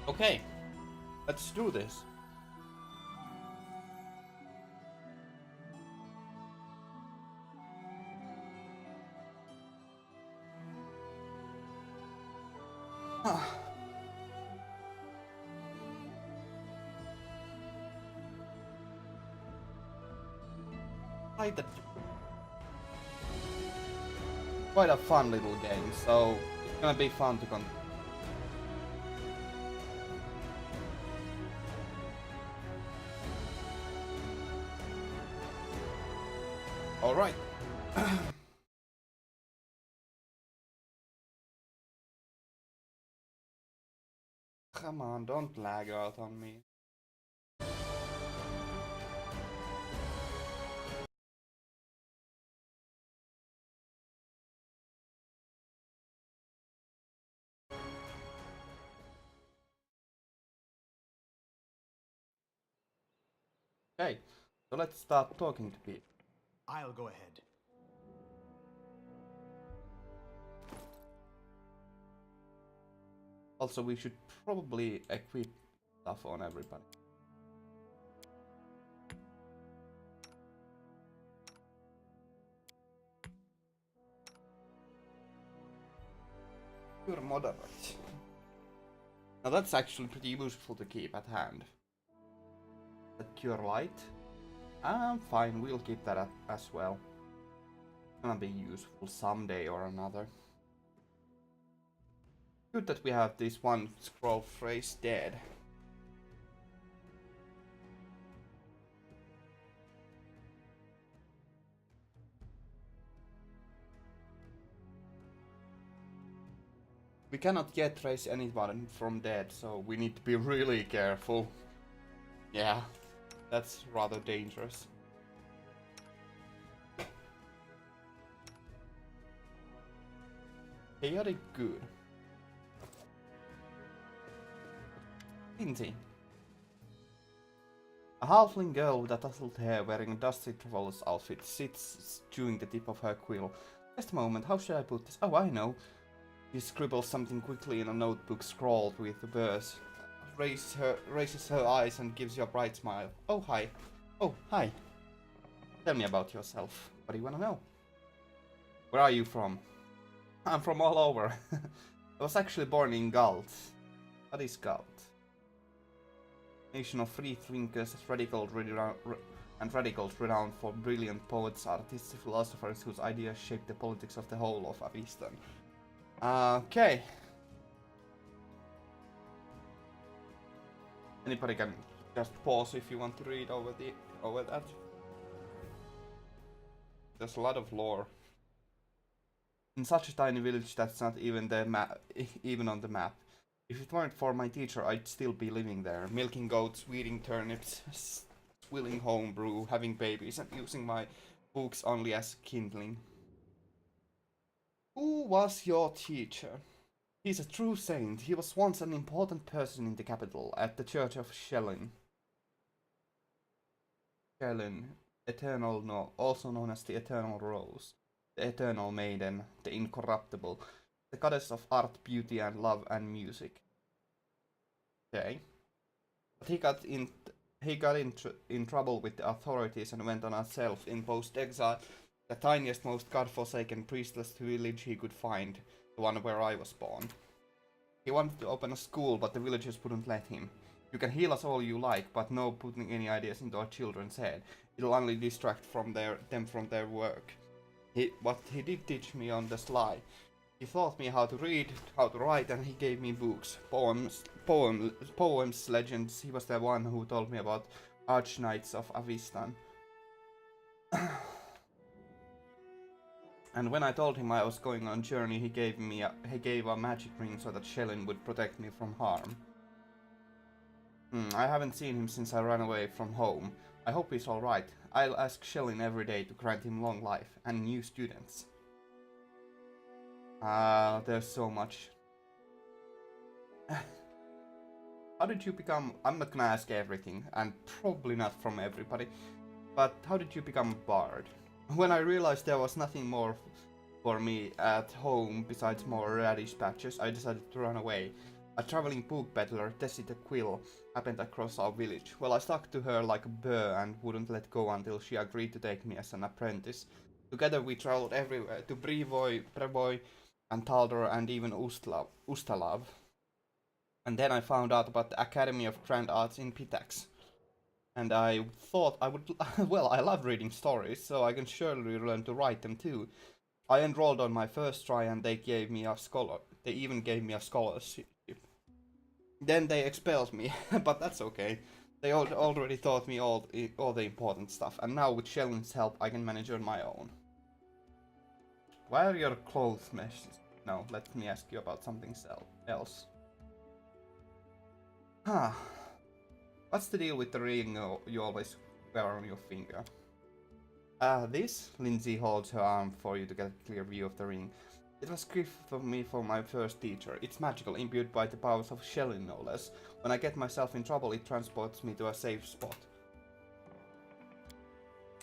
Okay, let's do this. Quite a, quite a fun little game, so it's gonna be fun to continue. Alright. Come on, don't lag out on me. Okay, so let's start talking to people. I'll go ahead. Also, we should probably equip stuff on everybody. You're moderate. Now that's actually pretty useful to keep at hand. The cure light. Fine, we'll keep that as well. Gonna be useful someday or another. Good that we have this one scroll phrase dead. We cannot yet raise anyone from dead, so we need to be really careful. Yeah, that's rather dangerous. Chaotic good. Lindsay. A halfling girl with a tousled hair wearing a dusty traveler's outfit sits chewing the tip of her quill. Just a moment, how should I put this? Oh, I know. She scribbles something quickly in a notebook scrawled with the verse. Raises her eyes and gives you a bright smile. Oh, hi. Oh, hi. Tell me about yourself. What do you want to know? Where are you from? I'm from all over. I was actually born in Galt. What is Galt? Nation of free thinkers, radicals renowned for brilliant poets, artists, philosophers whose ideas shape the politics of the whole of Avistan. Okay. Anybody can just pause if you want to read over that. There's a lot of lore. In such a tiny village that's not even even on the map. If it weren't for my teacher, I'd still be living there, milking goats, weeding turnips, swilling homebrew, having babies, and using my books only as kindling. Who was your teacher? He's a true saint. He was once an important person in the capital, at the Church of Shellen. Shellen, eternal, no, also known as the Eternal Rose, the Eternal Maiden, the Incorruptible, the goddess of art, beauty, and love and music. Okay. But he got in trouble with the authorities and went on a self-imposed exile, the tiniest, most godforsaken, priestless village he could find, the one where I was born. He wanted to open a school, but the villagers wouldn't let him. You can heal us all you like, but no putting any ideas into our children's head. It'll only distract them from their work. What he did teach me on the sly. He taught me how to read, how to write, and he gave me books, poems, legends. He was the one who told me about Archknights of Avistan. And when I told him I was going on a journey, he gave a magic ring so that Shellen would protect me from harm. I haven't seen him since I ran away from home. I hope he's alright. I'll ask Shellen every day to grant him long life and new students. There's so much. How did you become... I'm not gonna ask everything, and probably not from everybody, but how did you become a bard? When I realized there was nothing more for me at home besides more radish patches, I decided to run away. A traveling book peddler, Tessita Quill, happened across our village. Well, I stuck to her like a burr and wouldn't let go until she agreed to take me as an apprentice. Together we traveled everywhere, to Prevoy, and Taldor, and even Ustalav. And then I found out about the Academy of Grand Arts in Pitax. And I thought I would... well, I love reading stories, so I can surely learn to write them too. I enrolled on my first try and they gave me a scholar. They even gave me a scholarship. Then they expelled me, but that's okay. They already taught me all the important stuff, and now with Shellin's help I can manage on my own. Why are your clothes meshes? No, let me ask you about something else. Huh. What's the deal with the ring you always wear on your finger? This? Lindsay holds her arm for you to get a clear view of the ring. It was a gift from me for my first teacher. It's magical, imbued by the powers of Shellin, no less. When I get myself in trouble, it transports me to a safe spot.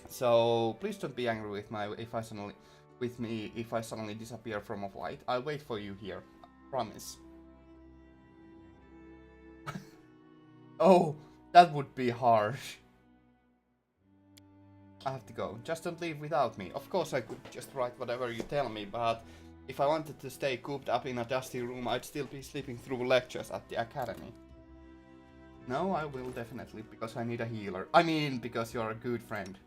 So please don't be angry with me if I suddenly disappear from a flight. I'll wait for you here. I promise. Oh, that would be harsh. I have to go. Just don't leave without me. Of course I could just write whatever you tell me, but if I wanted to stay cooped up in a dusty room, I'd still be sleeping through lectures at the academy. No, I will definitely, because I need a healer. I mean, because you're a good friend.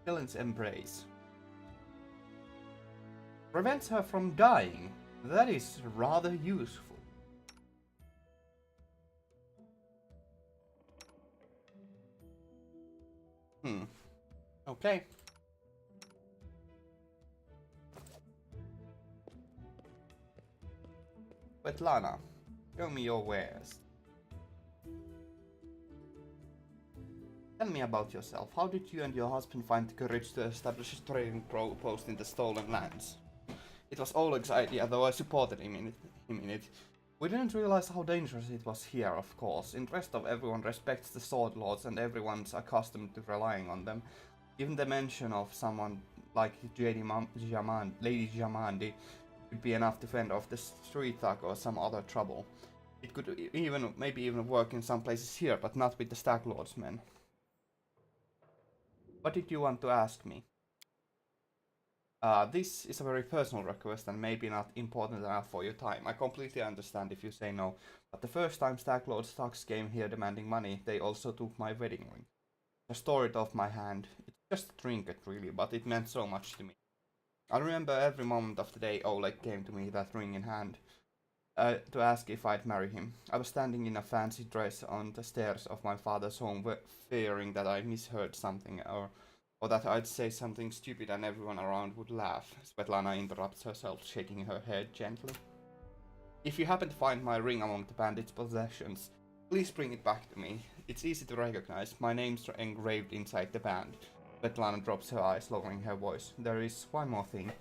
Helen's embrace. Prevents her from dying. That is rather useful. Okay. Svetlana, show me your wares. Tell me about yourself. How did you and your husband find the courage to establish a trading post in the stolen lands? It was Oleg's idea, though I supported him in it. We didn't realize how dangerous it was here, of course. In Restov, everyone respects the sword lords and everyone's accustomed to relying on them. Even the mention of someone like Lady Jamandi would be enough to fend off the street thug or some other trouble. It could maybe even work in some places here, but not with the Stag Lord's men. What did you want to ask me? This is a very personal request and maybe not important enough for your time. I completely understand if you say no, but the first time Stag Lord's thugs came here demanding money, they also took my wedding ring. I store it off my hand. It's just a trinket really, but it meant so much to me. I remember every moment of the day Oleg came to me, that ring in hand, to ask if I'd marry him. I was standing in a fancy dress on the stairs of my father's home, fearing that I misheard something or that I'd say something stupid and everyone around would laugh. Svetlana interrupts herself, shaking her head gently. If you happen to find my ring among the bandits' possessions, please bring it back to me. It's easy to recognize. My name's engraved inside the band. Svetlana drops her eyes, lowering her voice. There is one more thing.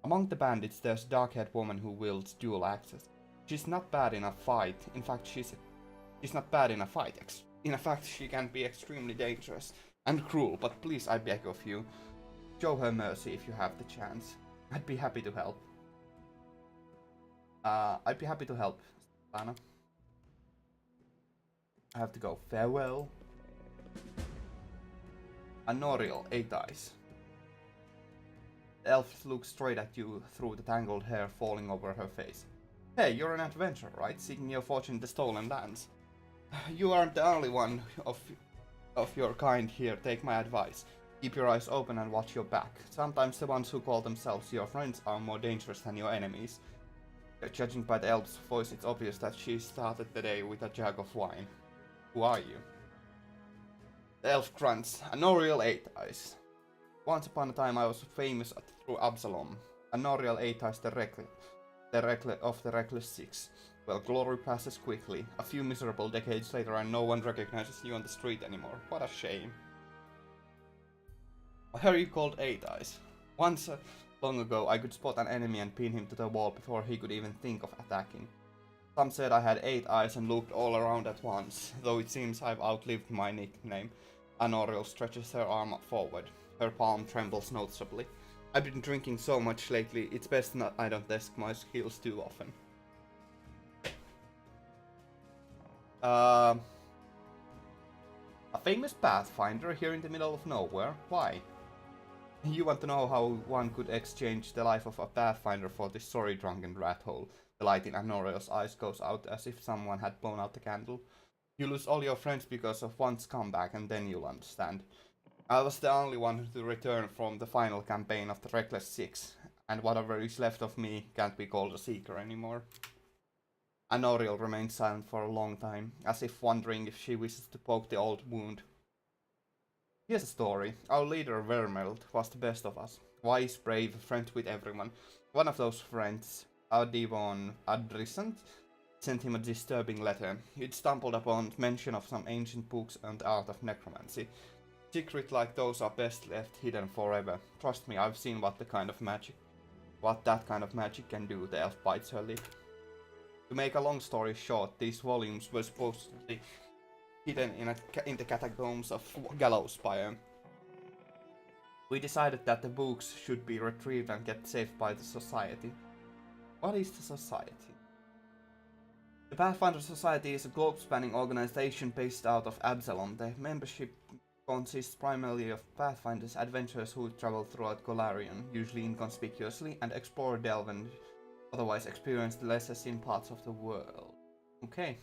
Among the bandits, there's a dark-haired woman who wields dual axes. She's not bad in a fight. In fact, she's not bad in a fight. In fact, she can be extremely dangerous and cruel, but please, I beg of you, show her mercy if you have the chance. I'd be happy to help. Svetlana. I have to go. Farewell. Anoriel, 8 eyes. The elf looks straight at you through the tangled hair falling over her face. Hey, you're an adventurer, right? Seeking your fortune in the stolen lands. You aren't the only one of your kind here. Take my advice. Keep your eyes open and watch your back. Sometimes the ones who call themselves your friends are more dangerous than your enemies. Judging by the elf's voice, it's obvious that she started the day with a jug of wine. Who are you? The elf grunts. Anoriel 8 eyes. Once upon a time I was famous through Absalom. Anoriel 8 eyes the reckless 6. Well, glory passes quickly. A few miserable decades later and no one recognizes you on the street anymore. What a shame. Why are you called 8 eyes? Once long ago I could spot an enemy and pin him to the wall before he could even think of attacking. Some said I had 8 eyes and looked all around at once, though it seems I've outlived my nickname. Anoriel stretches her arm forward. Her palm trembles noticeably. I've been drinking so much lately, it's best I don't test my skills too often. Uh, a famous Pathfinder here in the middle of nowhere? Why? You want to know how one could exchange the life of a Pathfinder for this sorry-drunken rat hole? The light in Anoriel's eyes goes out as if someone had blown out the candle. You lose all your friends because of one scumbag, and then you'll understand. I was the only one to return from the final campaign of the Reckless Six, and whatever is left of me can't be called a seeker anymore. Anoriel remained silent for a long time, as if wondering if she wishes to poke the old wound. Here's a story. Our leader, Vermelt, was the best of us. Wise, brave, friends with everyone. One of those friends, our Devon Adrisant, sent him a disturbing letter. He'd stumbled upon mention of some ancient books and art of necromancy. Secrets like those are best left hidden forever. Trust me, I've seen what that kind of magic can do. The elf bites her lip. To make a long story short, these volumes were supposedly hidden in the catacombs of Gallowspire. We decided that the books should be retrieved and kept safe by the Society. What is the Society? The Pathfinder Society is a globe-spanning organization based out of Absalom. The membership consists primarily of Pathfinders, adventurers who travel throughout Golarion, usually inconspicuously, and explore, delve, and otherwise experience the lesser seen parts of the world. Okay.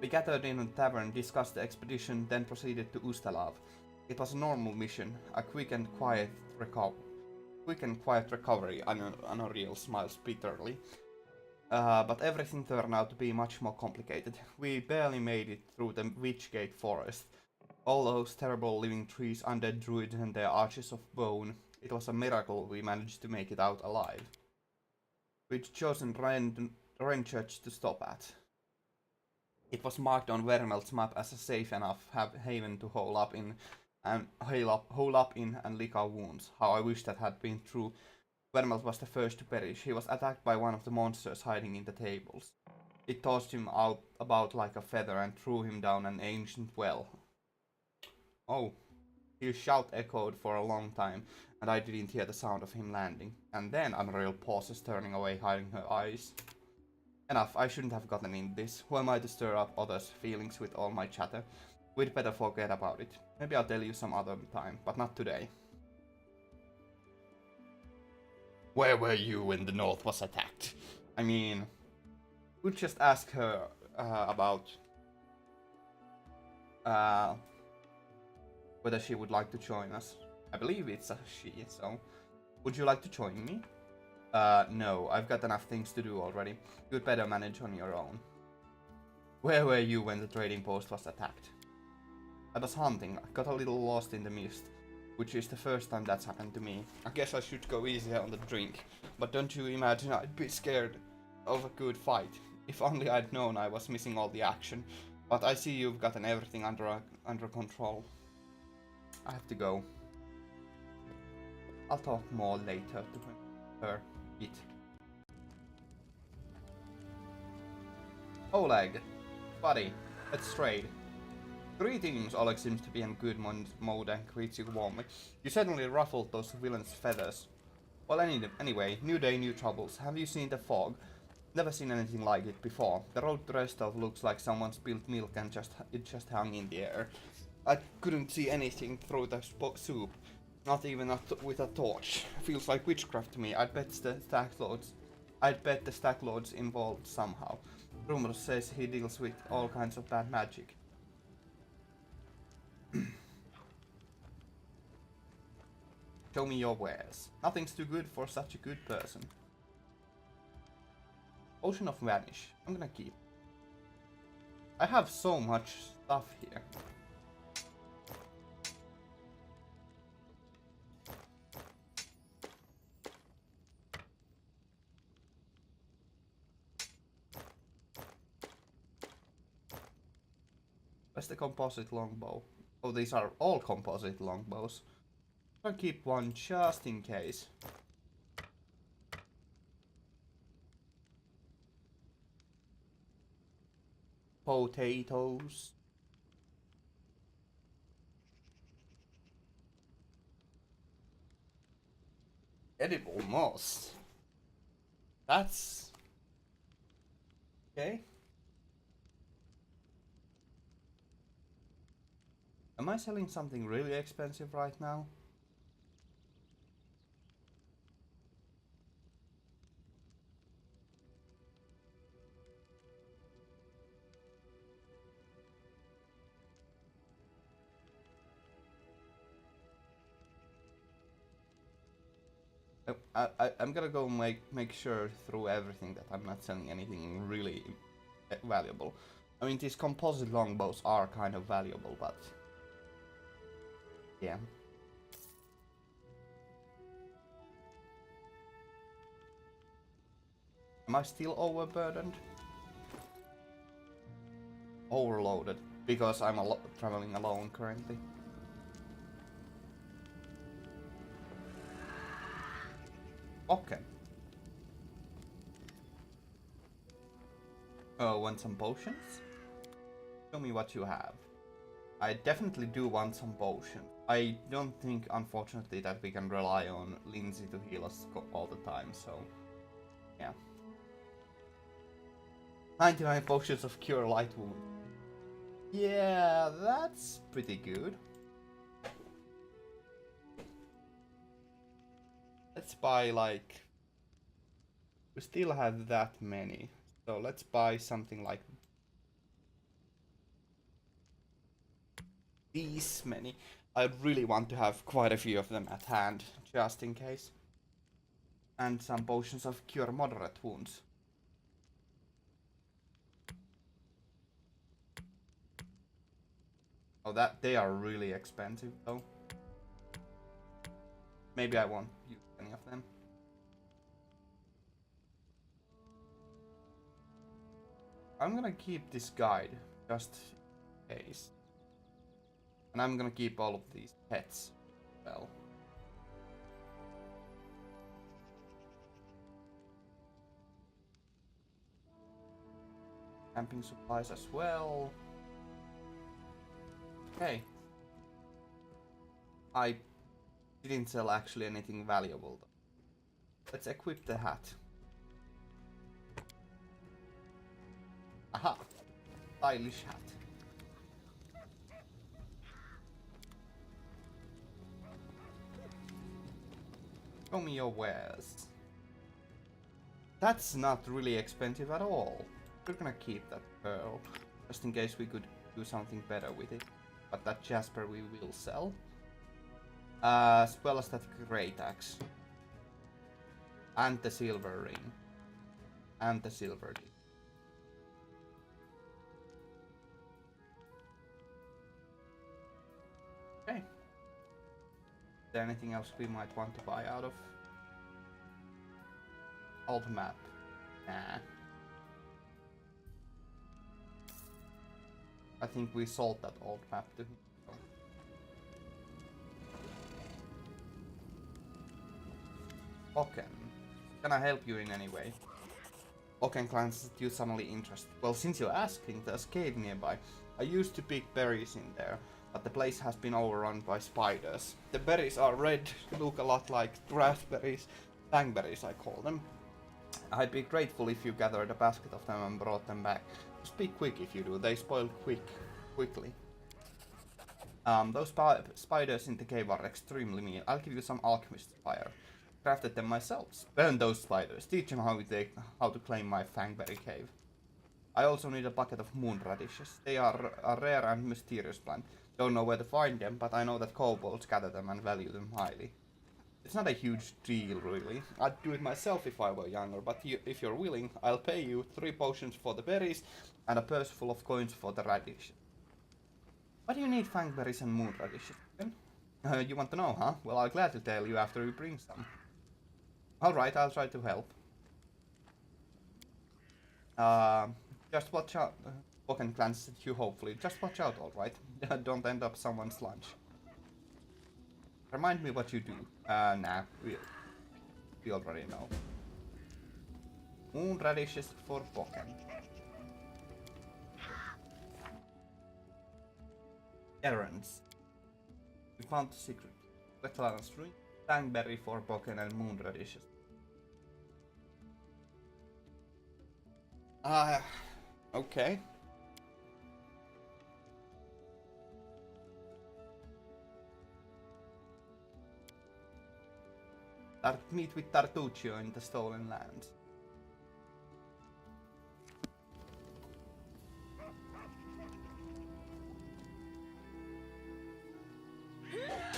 We gathered in a tavern, discussed the expedition, then proceeded to Ustalav. It was a normal mission, a quick and quiet recovery. Anoriel smiles bitterly. But everything turned out to be much more complicated. We barely made it through the Witchgate forest. All those terrible living trees, undead druids and their arches of bone. It was a miracle we managed to make it out alive. We'd chosen Ren Church to stop at. It was marked on Vermelt's map as a safe enough haven to hole up in and lick our wounds. How I wish that had been true. Vermelt was the first to perish. He was attacked by one of the monsters hiding in the tables. It tossed him out about like a feather and threw him down an ancient well. Oh. His shout echoed for a long time, and I didn't hear the sound of him landing. And then Unreal pauses, turning away, hiding her eyes. Enough, I shouldn't have gotten in this. Who am I to stir up others' feelings with all my chatter? We'd better forget about it. Maybe I'll tell you some other time, but not today. Where were you when the North was attacked? I mean, we'd just ask her about whether she would like to join us. I believe it's a she, so would you like to join me? No, I've got enough things to do already. You'd better manage on your own. Where were you when the trading post was attacked? I was hunting. I got a little lost in the mist, which is the first time that's happened to me. I guess I should go easier on the drink, but don't you imagine I'd be scared of a good fight. If only I'd known I was missing all the action. But I see you've gotten everything under control. I have to go. I'll talk more later to her. Oleg, buddy, let's trade. Greetings, Oleg seems to be in good mode and greets you warmly. You certainly ruffled those villains' feathers. Well, anyway, new day, new troubles. Have you seen the fog? Never seen anything like it before. The road to Restov looks like someone spilled milk and it just hung in the air. I couldn't see anything through the soup, not even with a torch. Feels like witchcraft to me. I'd bet the stack lords involved somehow. Rumor says he deals with all kinds of bad magic. Show me your wares. Nothing's too good for such a good person. Ocean of Vanish. I'm gonna keep. I have so much stuff here. Where's the composite longbow? Oh, these are all composite longbows. I'll keep one just in case. Potatoes. Edible moss. That's Okay. Am I selling something really expensive right now? I'm gonna go make sure through everything that I'm not selling anything really valuable. I mean, these composite longbows are kind of valuable, but yeah. Am I still overburdened? Overloaded, because I'm traveling alone currently. Okay. Oh, want some potions? Show me what you have. I definitely do want some potions. I don't think, unfortunately, that we can rely on Lindsay to heal us all the time, so yeah. 99 potions of cure light wound. Yeah, that's pretty good. Let's buy like... We still have that many. So let's buy something like these many. I really want to have quite a few of them at hand, just in case. And some potions of cure moderate wounds. Oh, that they are really expensive though. Maybe I won't use any of them. I'm gonna keep this guide, just in case. And I'm gonna keep all of these pets as well. Camping supplies as well. Okay. I didn't sell actually anything valuable though. Let's equip the hat. Aha! Stylish hat. Show me your wares. That's not really expensive at all. We're gonna keep that pearl, just in case we could do something better with it. But that Jasper we will sell. As well as that great axe. And the silver ring. And the silver disc. Okay. Is there anything else we might want to buy out of? Old map. Nah. I think we sold that old map to him. Oken. Can I help you in any way? Oken glances at you suddenly interested. Well, since you're asking, there's a cave nearby. I used to pick berries in there, but the place has been overrun by spiders. The berries are red, look a lot like raspberries, fangberries I call them. I'd be grateful if you gathered a basket of them and brought them back. Just be quick if you do, they spoil quickly. Those spiders in the cave are extremely mean. I'll give you some alchemist fire. Crafted them myself. Burn those spiders. Teach them how to claim my fangberry cave. I also need a bucket of moon radishes. They are a rare and mysterious plant. Don't know where to find them, but I know that kobolds gather them and value them highly. It's not a huge deal, really. I'd do it myself if I were younger, but if you're willing, I'll pay you 3 potions for the berries and a purse full of coins for the radishes. Why do you need fangberries and moon radishes? You want to know, huh? Well, I'll gladly tell you after we bring some. Alright, I'll try to help. Just watch out. Oken glances at you hopefully. Just watch out, alright? Don't end up someone's lunch. Remind me what you do. Nah, we already know. Moon radishes for Oken. Errands. We found the secret. Wetlands ruin, fangberry for Oken and moon radishes. Okay. Meet with Tartuccio in the Stolen Lands.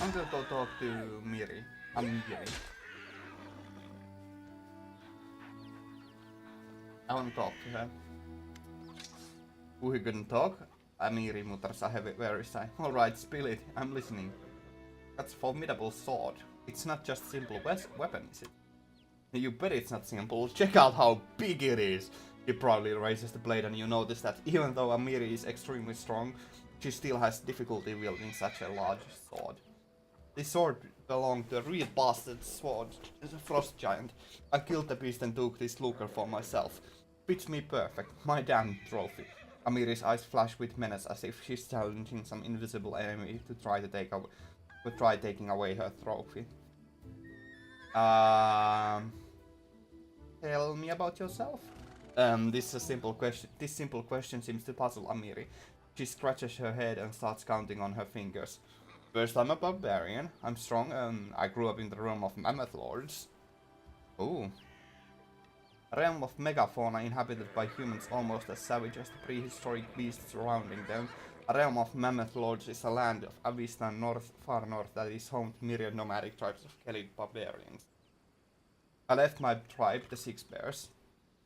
I'm gonna go talk to Miri. Miri. I wanna talk to her. Who couldn't talk? Amiri mutters a heavy very sigh. Alright, spill it. I'm listening. That's a formidable sword. It's not just a simple weapon, is it? You bet it's not simple. Check out how big it is. He proudly raises the blade and you notice that even though Amiri is extremely strong, she still has difficulty wielding such a large sword. This sword belonged to a real bastard sword, a frost giant. I killed the beast and took this looker for myself. Fits me perfect. My damn trophy. Amiri's eyes flash with menace as if she's challenging some invisible enemy to try taking away her trophy. Tell me about yourself. This simple question seems to puzzle Amiri. She scratches her head and starts counting on her fingers. First, I'm a barbarian. I'm strong and I grew up in the realm of mammoth lords. Ooh. A realm of megafauna inhabited by humans almost as savage as the prehistoric beasts surrounding them. A realm of mammoth lords is a land of Avistan far north that is home to myriad nomadic tribes of Kelid barbarians. I left my tribe, the Six Bears.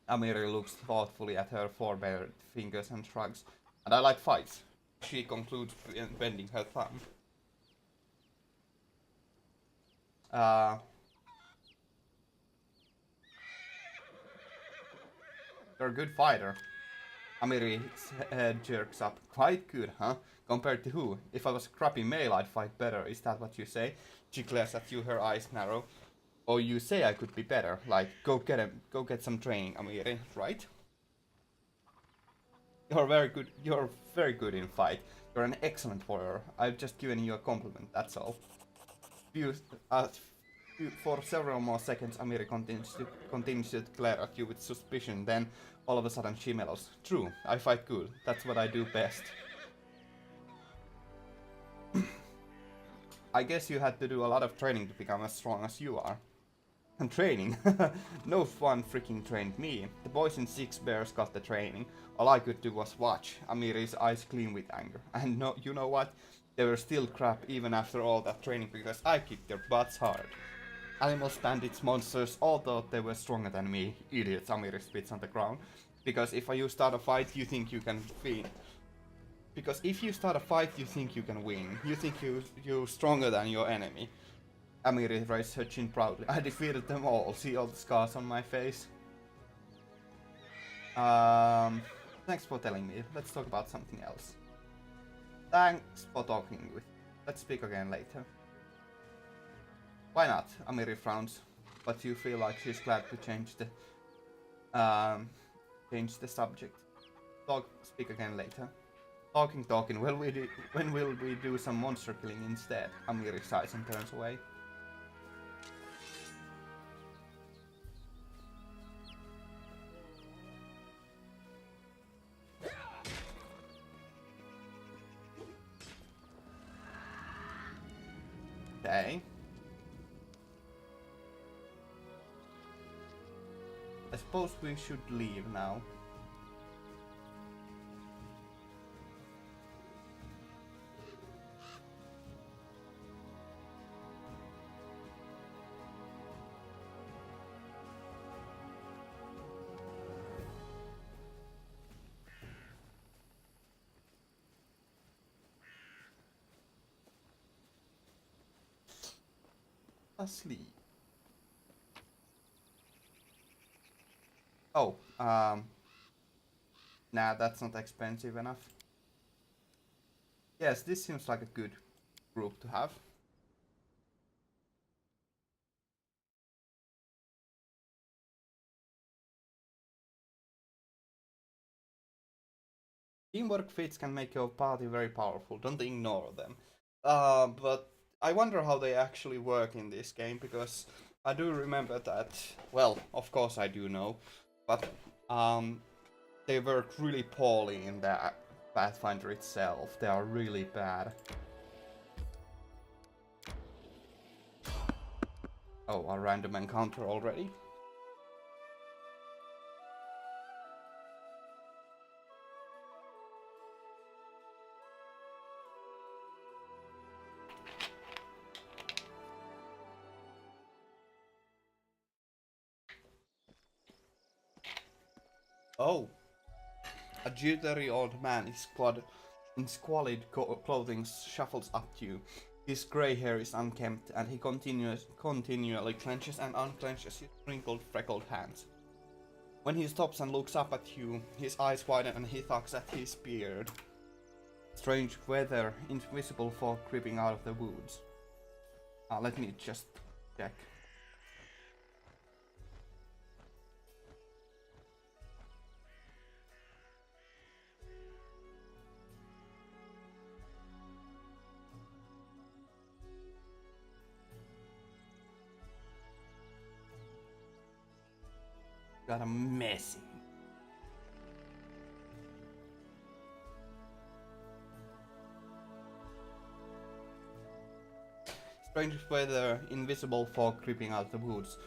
Amiri looks thoughtfully at her four-bared fingers and shrugs. And I like fights. She concludes, bending her thumb. You're a good fighter. Amiri's head jerks up. Quite good, huh? Compared to who? If I was a crappy male, I'd fight better. Is that what you say? She glares at you, her eyes narrow. Or you say I could be better. Like, go get some training, Amiri, right? You're very good in fight. You're an excellent warrior. I've just given you a compliment, that's all. For several more seconds, Amiri continues to glare at you with suspicion, then all of a sudden she mellows. True, I fight good. That's what I do best. I guess you had to do a lot of training to become as strong as you are. And training? No one freaking trained me. The boys in Six Bears got the training. All I could do was watch. Amiri's eyes gleam with anger. And no, you know what? They were still crap even after all that training because I kicked their butts hard. Animals, bandits, monsters all thought they were stronger than me. Idiots, Amiri spits on the ground. Because if you start a fight, you think you can win. Because if you start a fight, you think you can win. You think you're stronger than your enemy. Amiri raised her chin proudly. I defeated them all. See all the scars on my face? Thanks for telling me. Let's talk about something else. Thanks for talking with me. Let's speak again later. Why not? Amiri frowns, but you feel like she's glad to change the subject. Speak again later. Talking. When will we do some monster killing instead? Amiri sighs and turns away. Okay. I suppose we should leave now. Asleep. Oh, nah, that's not expensive enough. Yes, this seems like a good group to have. Teamwork feats can make your party very powerful, don't ignore them. But I wonder how they actually work in this game, because I do remember that, well, of course I do know, but They work really poorly in the Pathfinder itself. They are really bad. Oh, a random encounter already? Oh, a jittery old man in squalid clothing shuffles up to you. His grey hair is unkempt, and he continually clenches and unclenches his wrinkled, freckled hands. When he stops and looks up at you, his eyes widen and he tugs at his beard. Strange weather, invisible fog creeping out of the woods. Let me just check. Got a messy. Strange weather, invisible fog creeping out of the woods.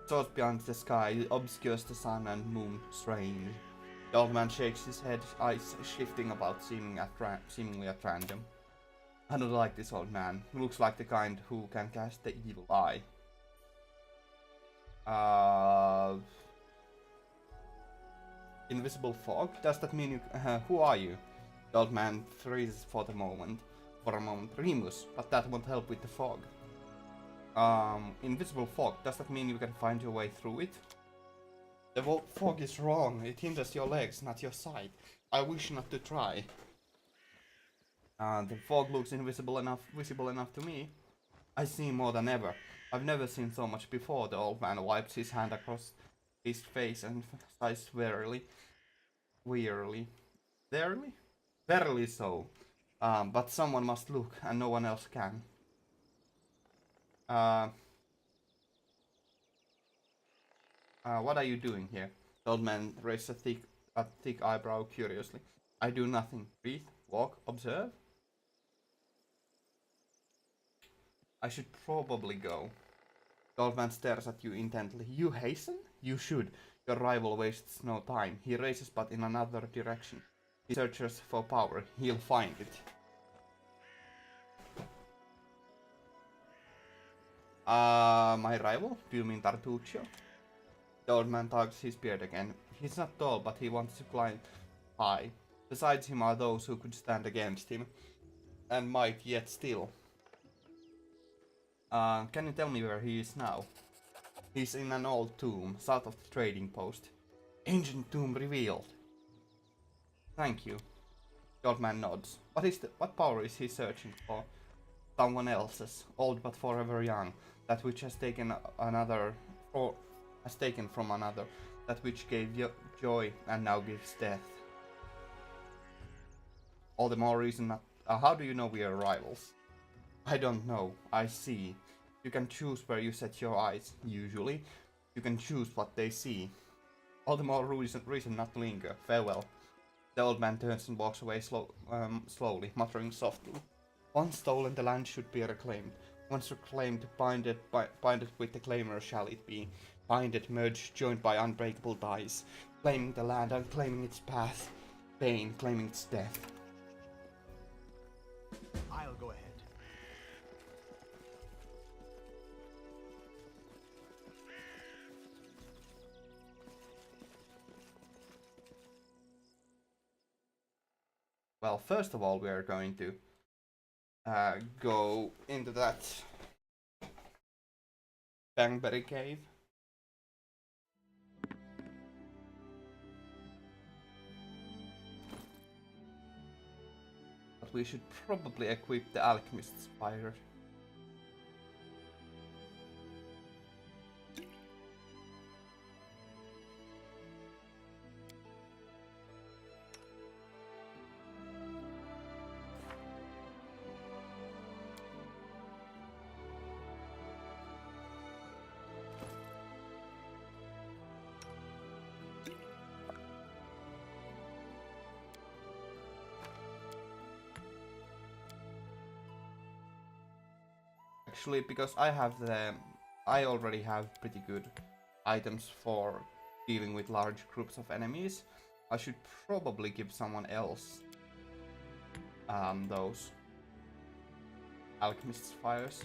Soars beyond the sky, obscures the sun and moon. Strange. The old man shakes his head, eyes shifting about seemingly at random. I don't like this old man. He looks like the kind who can cast the evil eye. Invisible fog? Does that mean you... who are you? The old man freezes for a moment. Remus, but that won't help with the fog. Invisible fog, does that mean you can find your way through it? The fog is wrong. It hinders your legs, not your sight. I wish not to try. The fog looks visible enough to me. I see more than ever. I've never seen so much before. The old man wipes his hand across his face and sighs wearily. Wearily. Verily? Verily so. But someone must look, and no one else can. What are you doing here? The old man raised a thick eyebrow curiously. I do nothing. Breathe, walk, observe. I should probably go. The old man stares at you intently. You hasten? You should. Your rival wastes no time. He races but in another direction. He searches for power. He'll find it. My rival? Do you mean Tartuccio? The old man tugs his beard again. He's not tall, but he wants to climb high. Besides him are those who could stand against him, and might yet still. Can you tell me where he is now? He's in an old tomb, south of the trading post. Ancient tomb revealed. Thank you. The old man nods. What power is he searching for? Someone else's, old but forever young. That which has taken from another. That which gave joy and now gives death. All the more reason not. How do you know we are rivals? I don't know. I see. You can choose where you set your eyes, usually. You can choose what they see. All the more reason not to linger. Farewell. The old man turns and walks away slowly, muttering softly. Once stolen, the land should be reclaimed. Once reclaimed, binded with the claimer shall it be. Binded, merged, joined by unbreakable ties. Claiming the land, unclaiming its path. Pain, claiming its death. I'll go ahead. Well, first of all, we are going to go into that Bangberry cave. But we should probably equip the alchemist's fire. Actually, because I already have pretty good items for dealing with large groups of enemies, I should probably give someone else those Alchemist's Fires.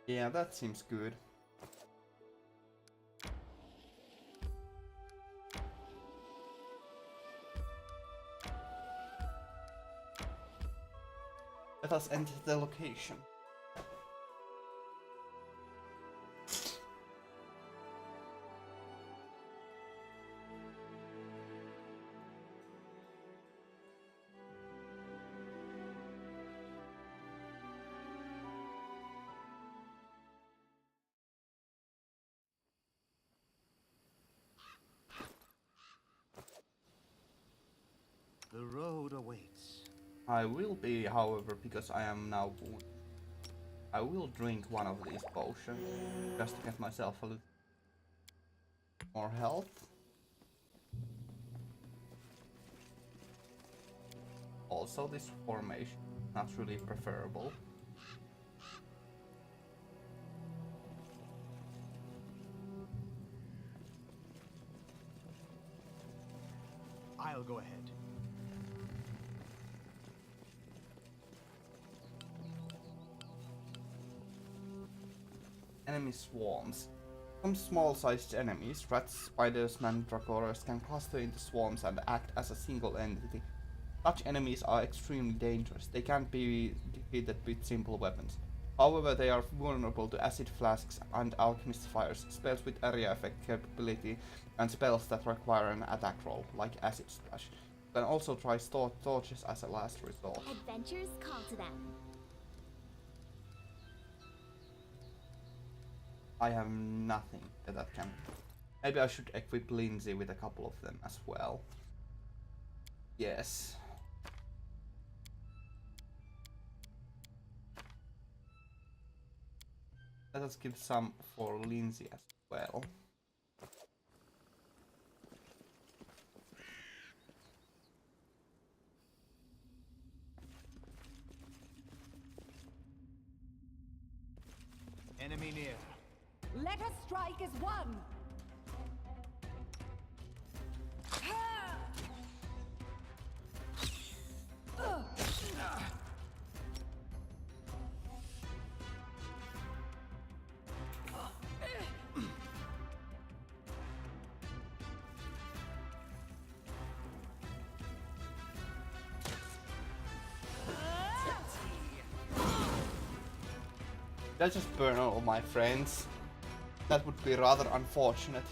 Yeah, that seems good. Let us enter the location. The road awaits. I will be, however, because I am now wounded. I will drink one of these potions just to get myself a little more health. Also, this formation not really preferable. I'll go ahead. Enemy swarms. Some small-sized enemies, rats, spiders, mandragoras, can cluster into swarms and act as a single entity. Such enemies are extremely dangerous. They can't be defeated with simple weapons. However, they are vulnerable to acid flasks and alchemist fires, spells with area effect capability, and spells that require an attack roll, like acid splash. You can also try torches as a last resort. Adventures call to them. I have nothing that can... Maybe I should equip Lindsay with a couple of them as well. Yes. Let us give some for Lindsay as well. Enemy near. Let us strike as one! Did I just burn all my friends? That would be rather unfortunate.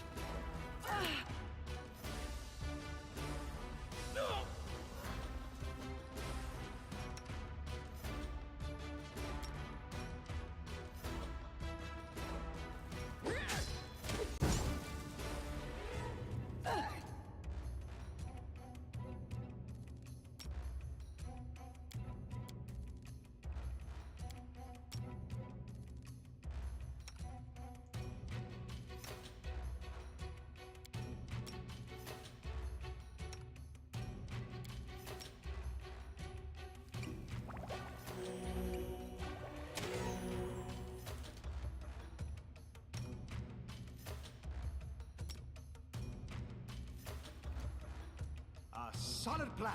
A solid plan.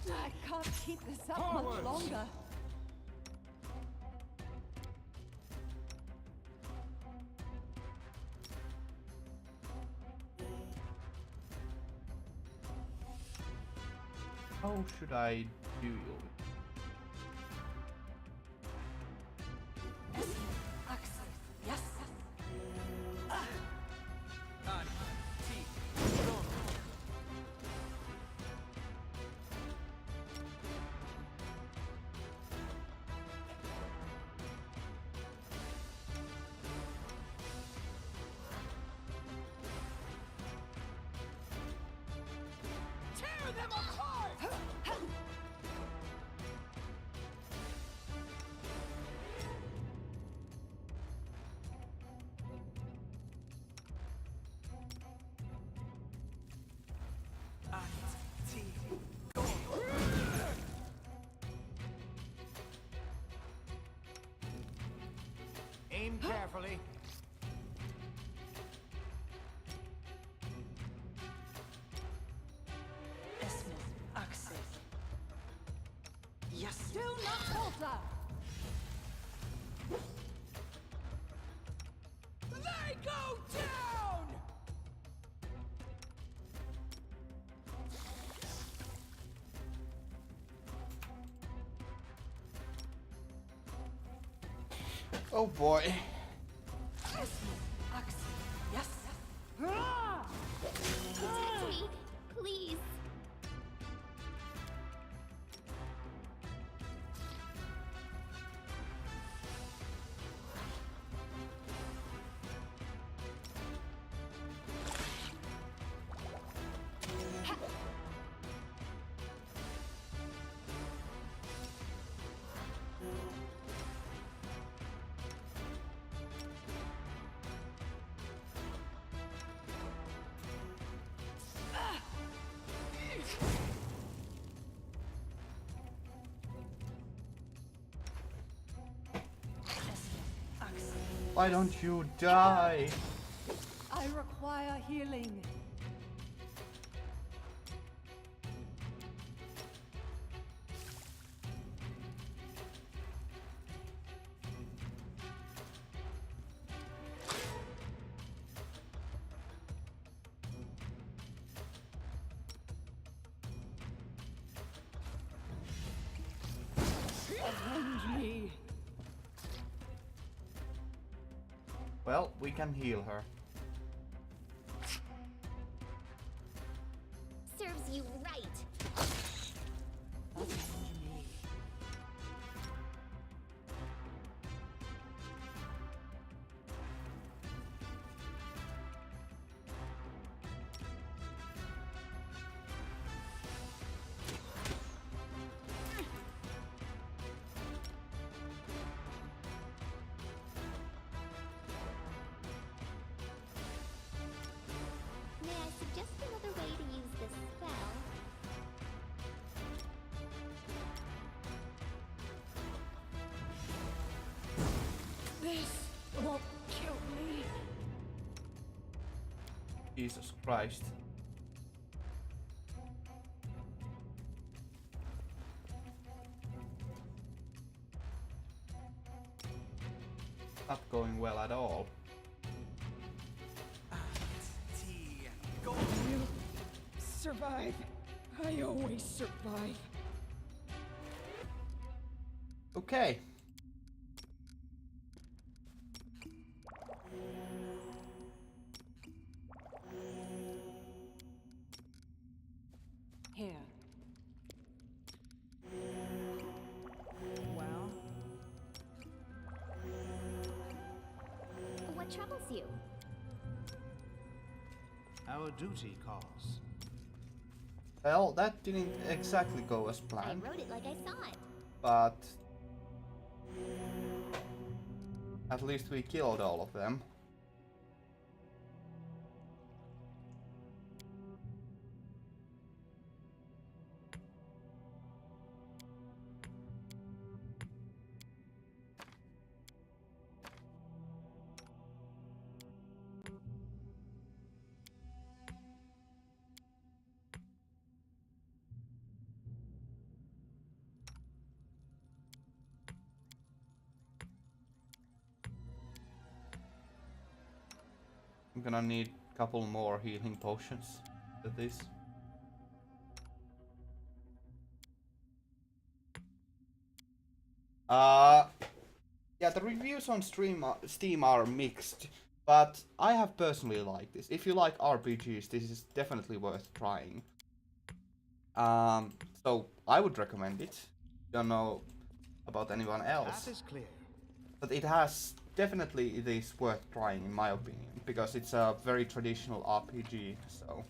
I can't keep this up Forwards. much longer. How should I deal with it? Yes. Tear them apart! Aim carefully. Esmith, Axel. Yes. Do not falter! They go down! Oh boy. Esmith, Axel. Yes. Ah! Protect me, please. Why don't you die? I require healing. Avenge me. Well, we can heal her. Serves you right. Avenge me. May I suggest another way to use this spell? This won't kill me. Jesus Christ. Not going well at all. Tea. Go. Survive. I always survive. Okay. Here. Well, What troubles you? Our duty calls. Well, that didn't exactly go as I planned, wrote it like I saw it. but at least we killed all of them. I'm gonna need a couple more healing potions with this. Yeah, the reviews on Steam are mixed, but I have personally liked this. If you like RPGs, this is definitely worth trying. So I would recommend it. Don't know about anyone else, That is clear. but it has definitely it is worth trying in my opinion because it's a very traditional RPG. So,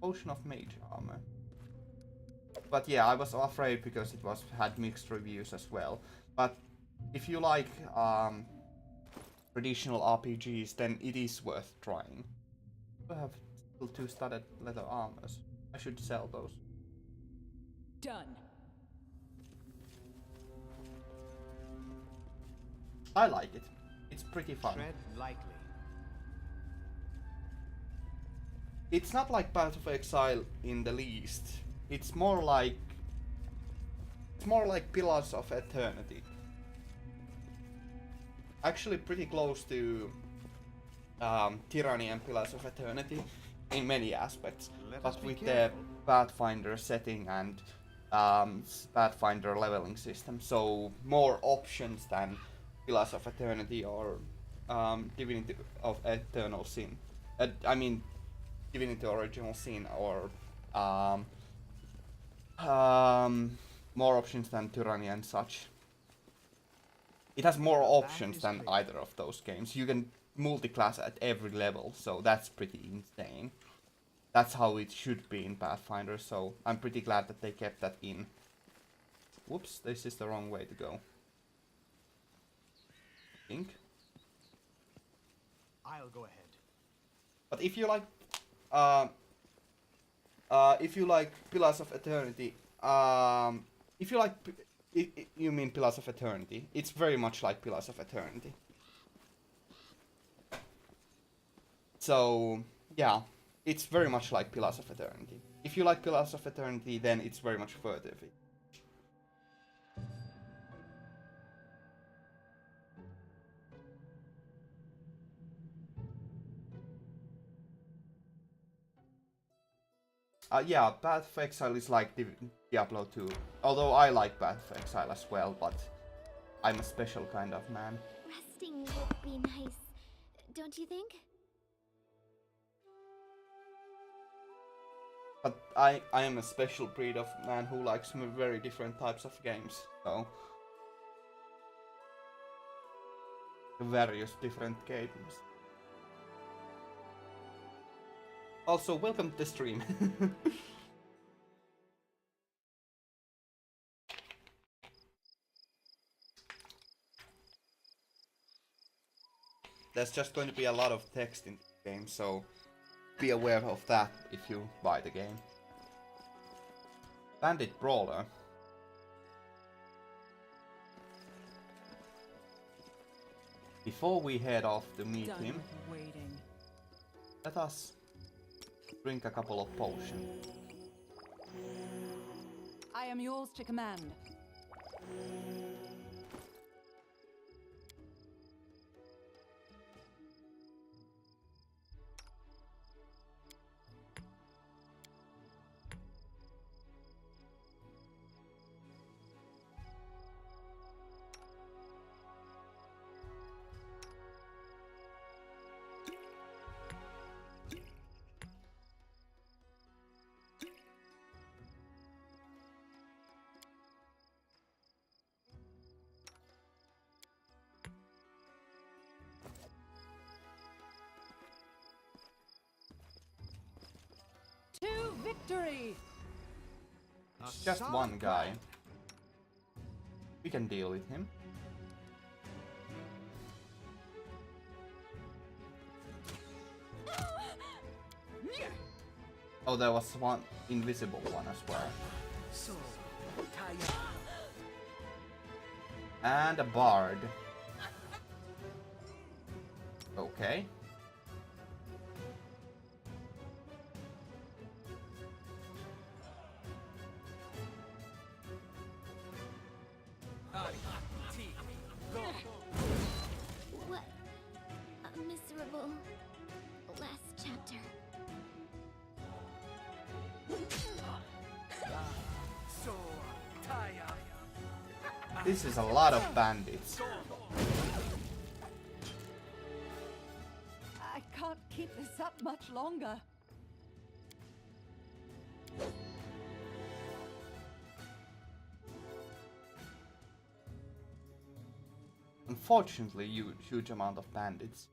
potion of mage armor. But yeah, I was afraid because it had mixed reviews as well. But if you like traditional RPGs, then it is worth trying. I have still 2 studded leather armors. I should sell those. Done. I like it. It's pretty fun. Tread lightly. It's not like Path of Exile in the least. It's more like Pillars of Eternity. Actually pretty close to Tyranny and Pillars of Eternity in many aspects, Let us but be with the careful. Pathfinder setting and Pathfinder leveling system, so more options than Pillars of Eternity or Divinity of Eternal Sin. I mean, Divinity Original Sin, or more options than Tyranny and such. It has more options than either of those games. You can multi-class at every level, so that's pretty insane. That's how it should be in Pathfinder, so I'm pretty glad that they kept that in. Whoops, this is the wrong way to go. Think. I'll go ahead. But if you like Pillars of Eternity, if you like, you mean Pillars of Eternity, it's very much like Pillars of Eternity. So, yeah, it's very much like Pillars of Eternity. If you like Pillars of Eternity, then it's very much further of it. Yeah, Path of Exile is like Diablo 2. Although I like Path of Exile as well, but I'm a special kind of man. Resting would be nice, don't you think? But I am a special breed of man who likes very different types of games, so... various different games. Also, welcome to the stream. There's just going to be a lot of text in the game, so be aware of that if you buy the game. Bandit Brawler. Before we head off to meet Done him, with waiting. let us drink a couple of potions. I am yours to command. To victory! It's just one guy. We can deal with him. Oh, there was one invisible one as well. So, Taya. And a bard. Okay. What a miserable last chapter. So, Taya. This is a lot of bandits. I can't keep this up much longer. Unfortunately, huge amount of bandits.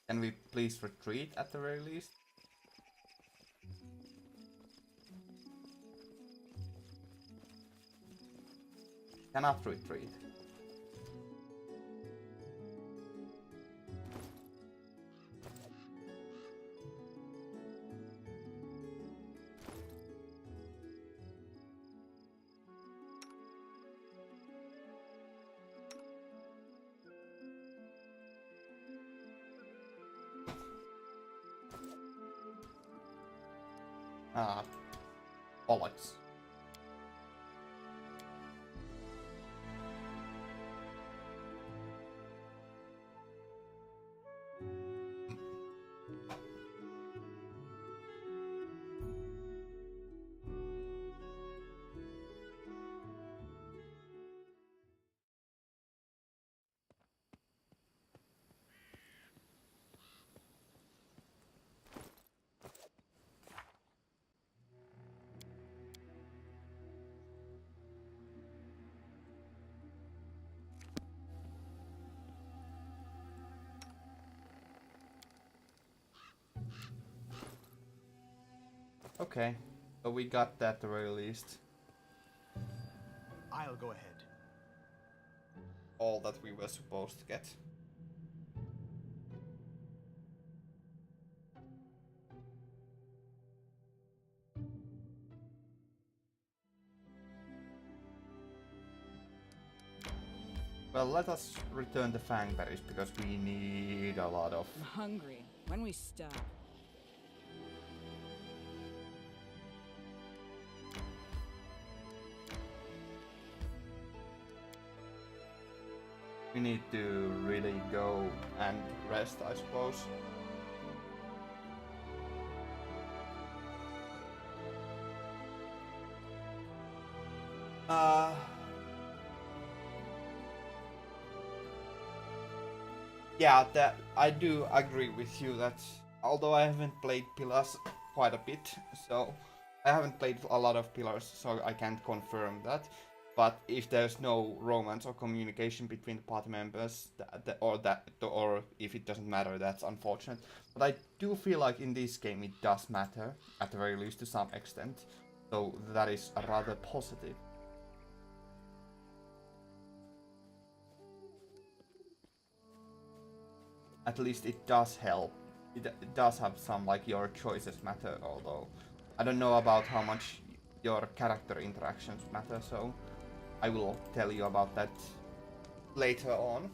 Can we please retreat at the very least? Cannot retreat. bollocks. Okay, so we got that at the very least. I'll go ahead. All that we were supposed to get. Well, let us return the fangberries because we need a lot of. I'm hungry. When we stop? We need to really go and rest, I suppose. Yeah, that I do agree with you that although I haven't played Pillars quite a bit, so I haven't played a lot of Pillars, so I can't confirm that. But if there's no romance or communication between the party members, or if it doesn't matter, that's unfortunate. But I do feel like in this game it does matter, at the very least to some extent. So that is a rather positive. At least it does help. It does have some, like, your choices matter, although I don't know about how much your character interactions matter, so I will tell you about that later on,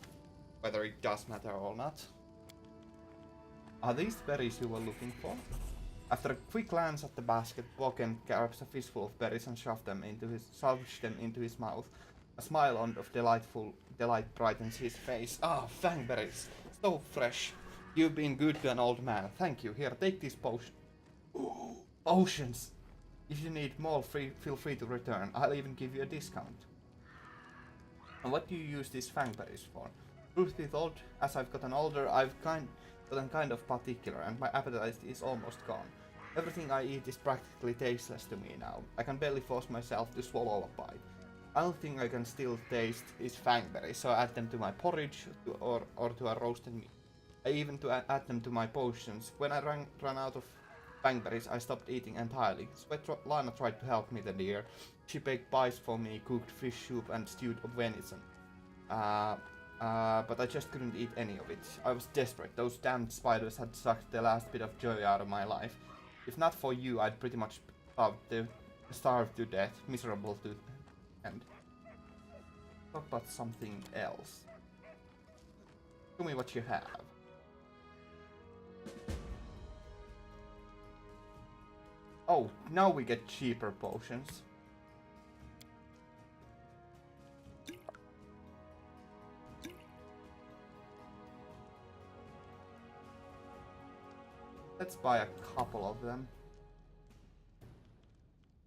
whether it does matter or not. Are these berries you were looking for? After a quick glance at the basket, Boken grabs a fistful of berries and shoves them into his mouth. A smile of delight brightens his face. Ah, fangberries! So fresh. You've been good to an old man. Thank you. Here, take these potions. Potions! If you need more, feel free to return. I'll even give you a discount. And what do you use these fangberries for? Truth be told, as I've gotten older, I've gotten kind of particular, and my appetite is almost gone. Everything I eat is practically tasteless to me now. I can barely force myself to swallow a bite. The only thing I can still taste is fangberries, so I add them to my porridge or to a roasted meat. I even add them to my potions. When I ran out of fangberries, I stopped eating entirely. Lana tried to help me, the dear. She baked pies for me, cooked fish soup and stewed venison. But I just couldn't eat any of it. I was desperate. Those damned spiders had sucked the last bit of joy out of my life. If not for you, I'd pretty much starved to death, miserable to end. Talk about something else. Show me what you have. Oh, now we get cheaper potions. Let's buy a couple of them.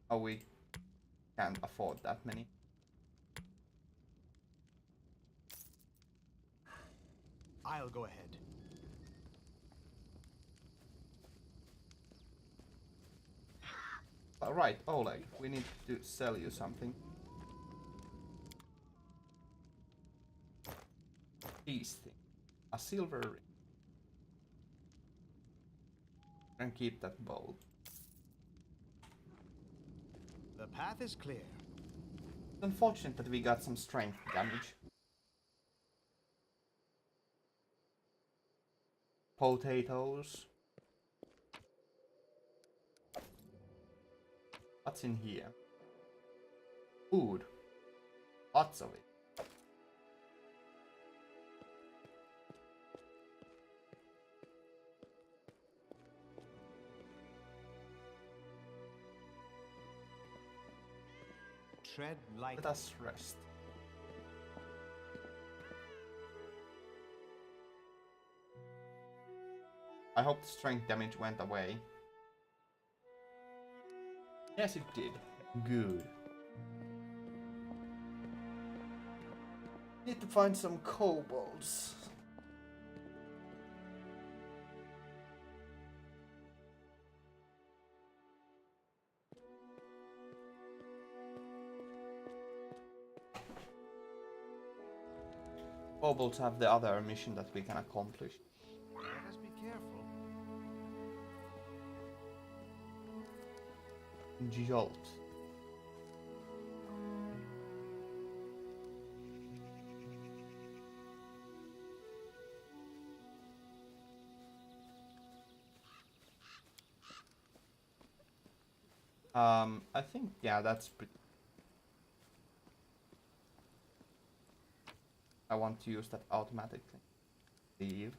Oh, we can't afford that many. I'll go ahead. Right, Oleg, we need to sell you something. These things. A silver ring. And keep that bowl. The path is clear. It's unfortunate that we got some strength damage. Potatoes. What's in here? Food. Lots of it. Tread light. Let us rest. I hope the strength damage went away. Yes, it did. Good. Need to find some kobolds. Kobolds have the other mission that we can accomplish. Let us be careful. Jolt. I think, yeah, that's pretty... I want to use that automatically. Leave.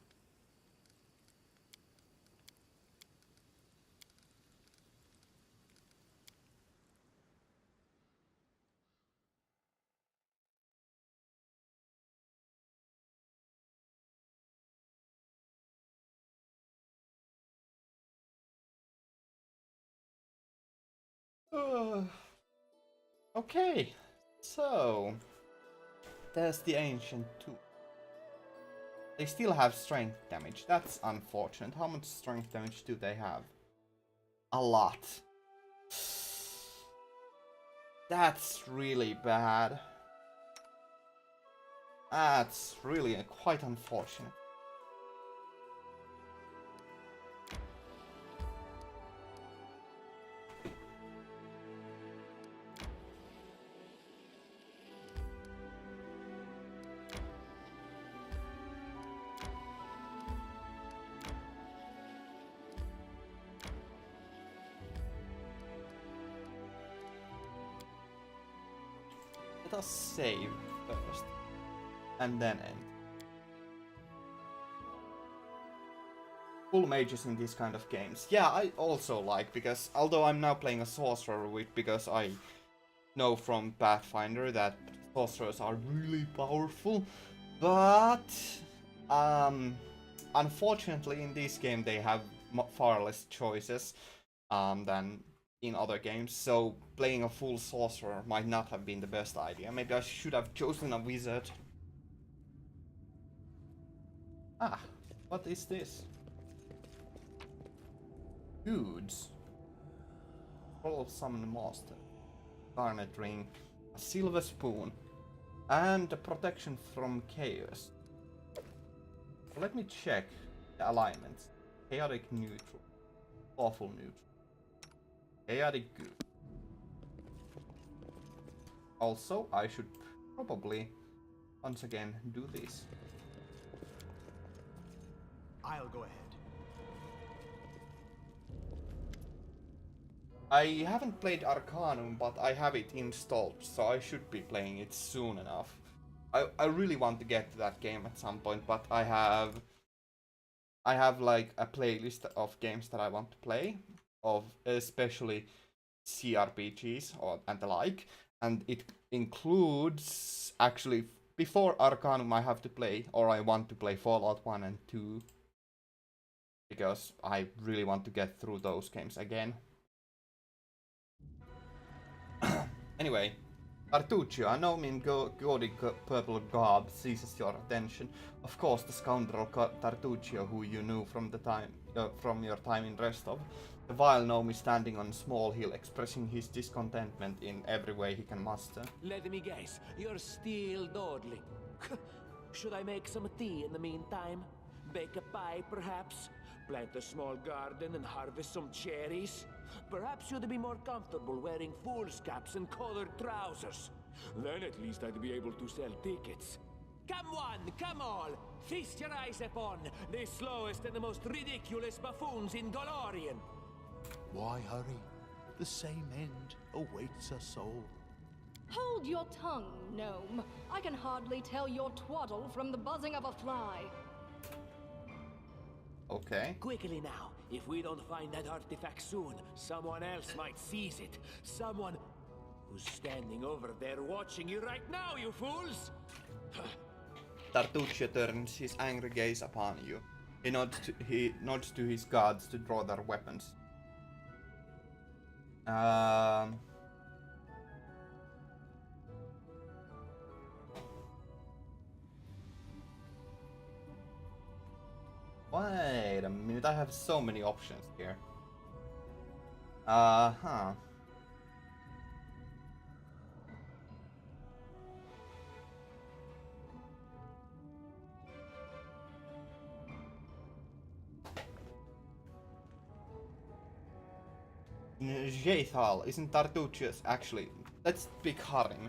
Okay, so there's the ancient tool. They still have strength damage. That's unfortunate. How much strength damage do they have? A lot. That's really bad. That's really quite unfortunate. Let us save first, and then end. Full mages in these kind of games. Yeah, I also like, because although I'm now playing a sorcerer because I know from Pathfinder that sorcerers are really powerful, but unfortunately in this game they have far less choices than in other games, so playing a full sorcerer might not have been the best idea. Maybe I should have chosen a wizard. Ah, what is this? Goods. Roll of Summon Master. Garnet ring. A silver spoon. And a protection from chaos. Let me check the alignments. Chaotic neutral. Awful neutral. Chaotic good. Also, I should probably once again do this. I'll go ahead. I haven't played Arcanum, but I have it installed, so I should be playing it soon enough. I really want to get to that game at some point, but I have like a playlist of games that I want to play, of especially CRPGs and the like, and it includes actually before Arcanum I have to play, or I want to play Fallout 1 and 2, because I really want to get through those games again. Anyway, Tartuccio, a gnome in gaudy purple garb seizes your attention. Of course, the scoundrel Tartuccio, who you knew from your time in Restov. The vile gnome is standing on a small hill, expressing his discontentment in every way he can muster. Let me guess, you're still dawdling. Should I make some tea in the meantime? Bake a pie, perhaps? Plant a small garden and harvest some cherries? Perhaps you'd be more comfortable wearing fool's caps and colored trousers. Then at least I'd be able to sell tickets. Come one, come all! Feast your eyes upon the slowest and the most ridiculous buffoons in Golorian! Why hurry? The same end awaits us all. Hold your tongue, gnome. I can hardly tell your twaddle from the buzzing of a fly. Okay. Quickly now. If we don't find that artifact soon, someone else might seize it. Someone Who's standing over there watching you right now, you fools? Tartuccio turns his angry gaze upon you. He nods to his guards to draw their weapons. Wait a minute, I have so many options here. Huh. Jethal, isn't Tartuccius actually? Let's pick Harin.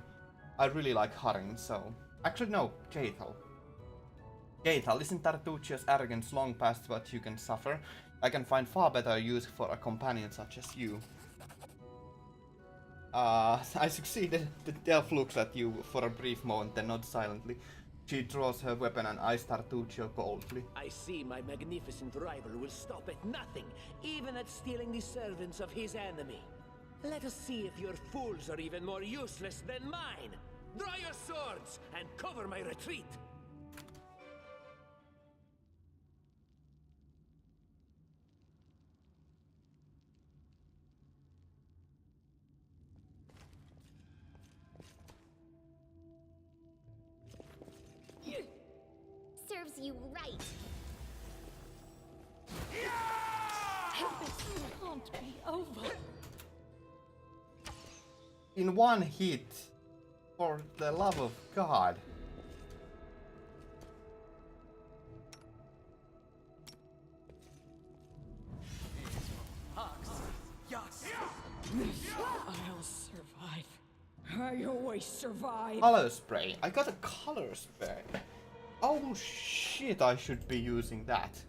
I really like Harin, so. Actually, no, Jethal. Jethal, isn't Tartuccius' arrogance long past what you can suffer? I can find far better use for a companion such as you. I succeeded. The elf looks at you for a brief moment, then nods silently. She draws her weapon and eyes Tartuccio coldly. I see my magnificent rival will stop at nothing, even at stealing the servants of his enemy. Let us see if your fools are even more useless than mine. Draw your swords and cover my retreat. Serves you right. This can't be over. In one hit, for the love of God. I'll survive. I always survive. Color spray. I got a color spray. Oh shit, I should be using that.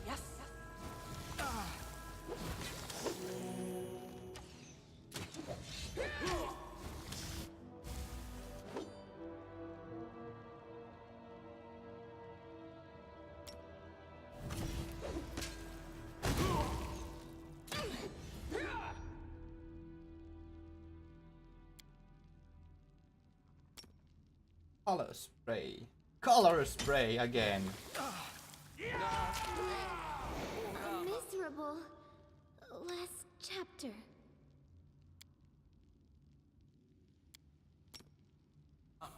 Yes. Color spray. Color spray again. A miserable last chapter. I'll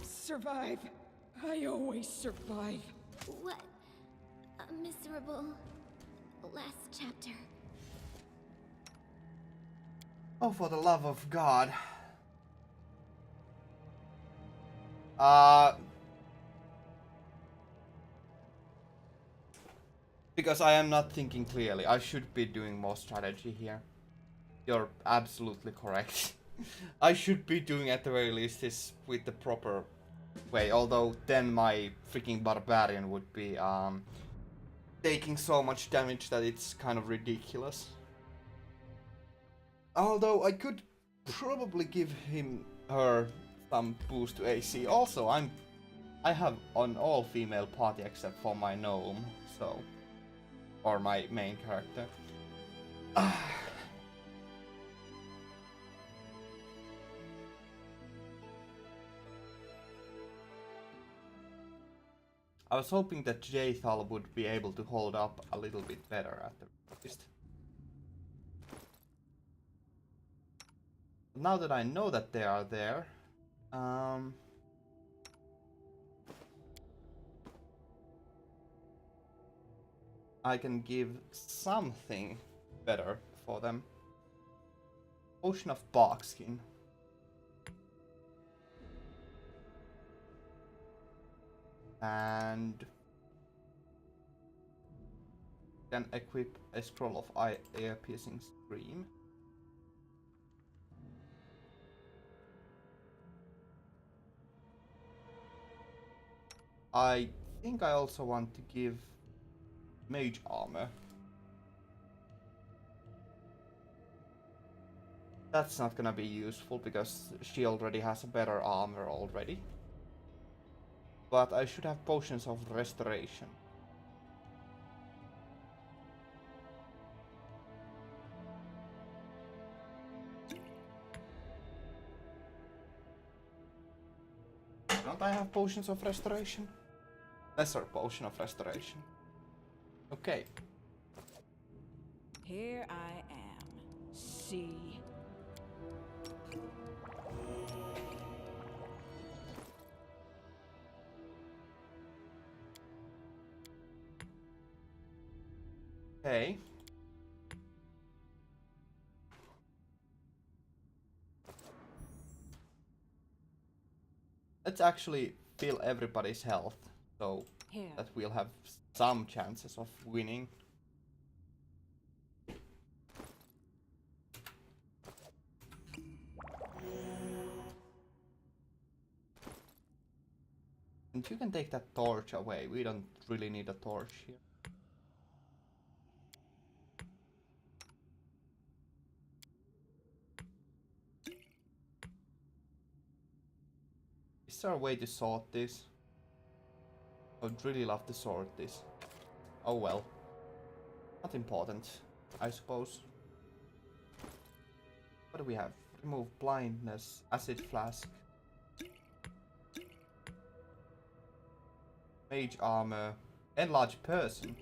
survive. I always survive. What a miserable last chapter. Oh, for the love of God. Because I am not thinking clearly. I should be doing more strategy here. You're absolutely correct. I should be doing at the very least this with the proper way. Although then my freaking barbarian would be taking so much damage that it's kind of ridiculous. Although I could probably give her some boost to AC. Also, I have an all-female party except for my gnome, so, or my main character. I was hoping that Jethal would be able to hold up a little bit better at the least. Now that I know that they are there, I can give something better for them. Potion of barkskin. And can equip a scroll of ear-piercing scream. I think I also want to give mage armor. That's not gonna be useful because she already has a better armor already. But I should have potions of restoration. Don't I have potions of restoration? Lesser potion of restoration. Okay. Here I am. See. Okay. Let's actually fill everybody's health so Here. that we'll have some chances of winning. And you can take that torch away. We don't really need a torch here. Is there a way to sort this? I would really love to sort this. Oh well. Not important, I suppose. What do we have? Remove blindness, acid flask. Mage armor, enlarge person.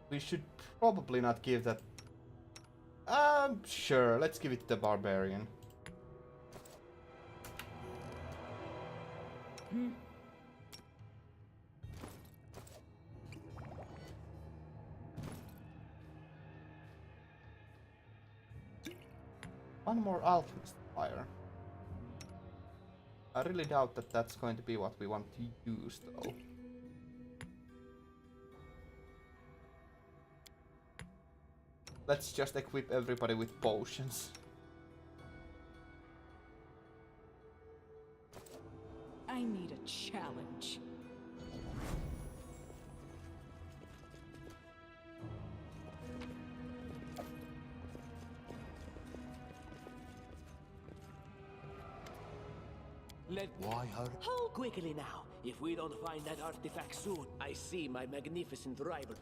We should probably not give that. Sure, let's give it to the barbarian. One more alchemist fire. I really doubt that that's going to be what we want to use, though. Let's just equip everybody with potions. I need a challenge. Why hurry? Hold quickly now. If we don't find that artifact soon, I see my magnificent rival.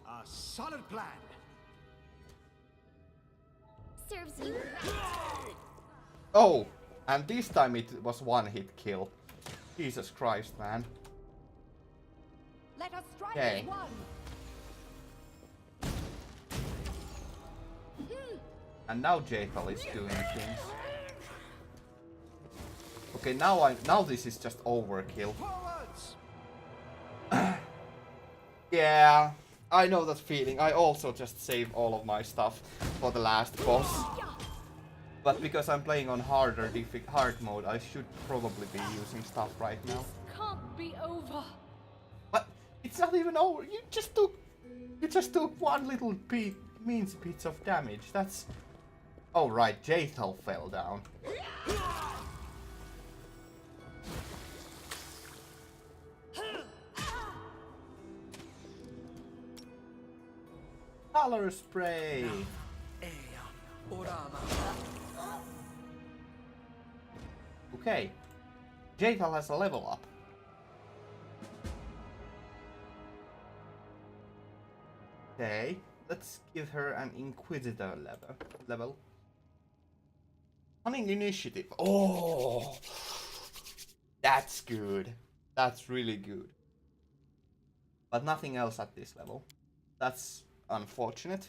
A solid plan. Serves you. Oh, and this time it was one hit kill. Jesus Christ, man. Let us strike Okay. as one. And now Jathal is doing things. Okay, now this is just overkill. Forwards! Yeah, I know that feeling. I also just save all of my stuff for the last boss. But because I'm playing on hard mode, I should probably be using stuff right now. Can't be over. But it's not even over. You just took one little means bits of damage. That's. Oh right, Jathal fell down. Color spray. Okay, Jathal has a level up. Okay, let's give her an Inquisitor level. Cunning initiative. Oh, That's good. That's really good. But nothing else at this level. That's unfortunate.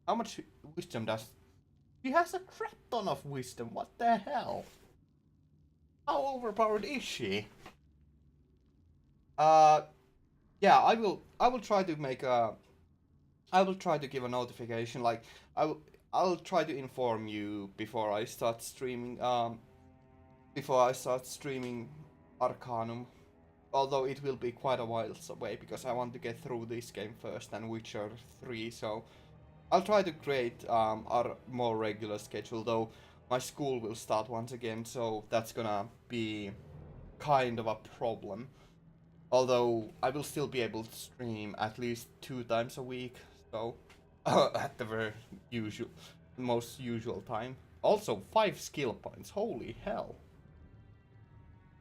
How much wisdom does... She has a crap ton of wisdom. What the hell? How overpowered is she? Yeah, I will try to make a... I will try to give a notification, like, I'll try to inform you before I start streaming, Arcanum. Although it will be quite a while away, because I want to get through this game first and Witcher 3, so... I'll try to create a more regular schedule, though my school will start once again, so that's gonna be kind of a problem. Although I will still be able to stream at least 2 times a week, so at the very most usual time. Also 5 skill points, holy hell.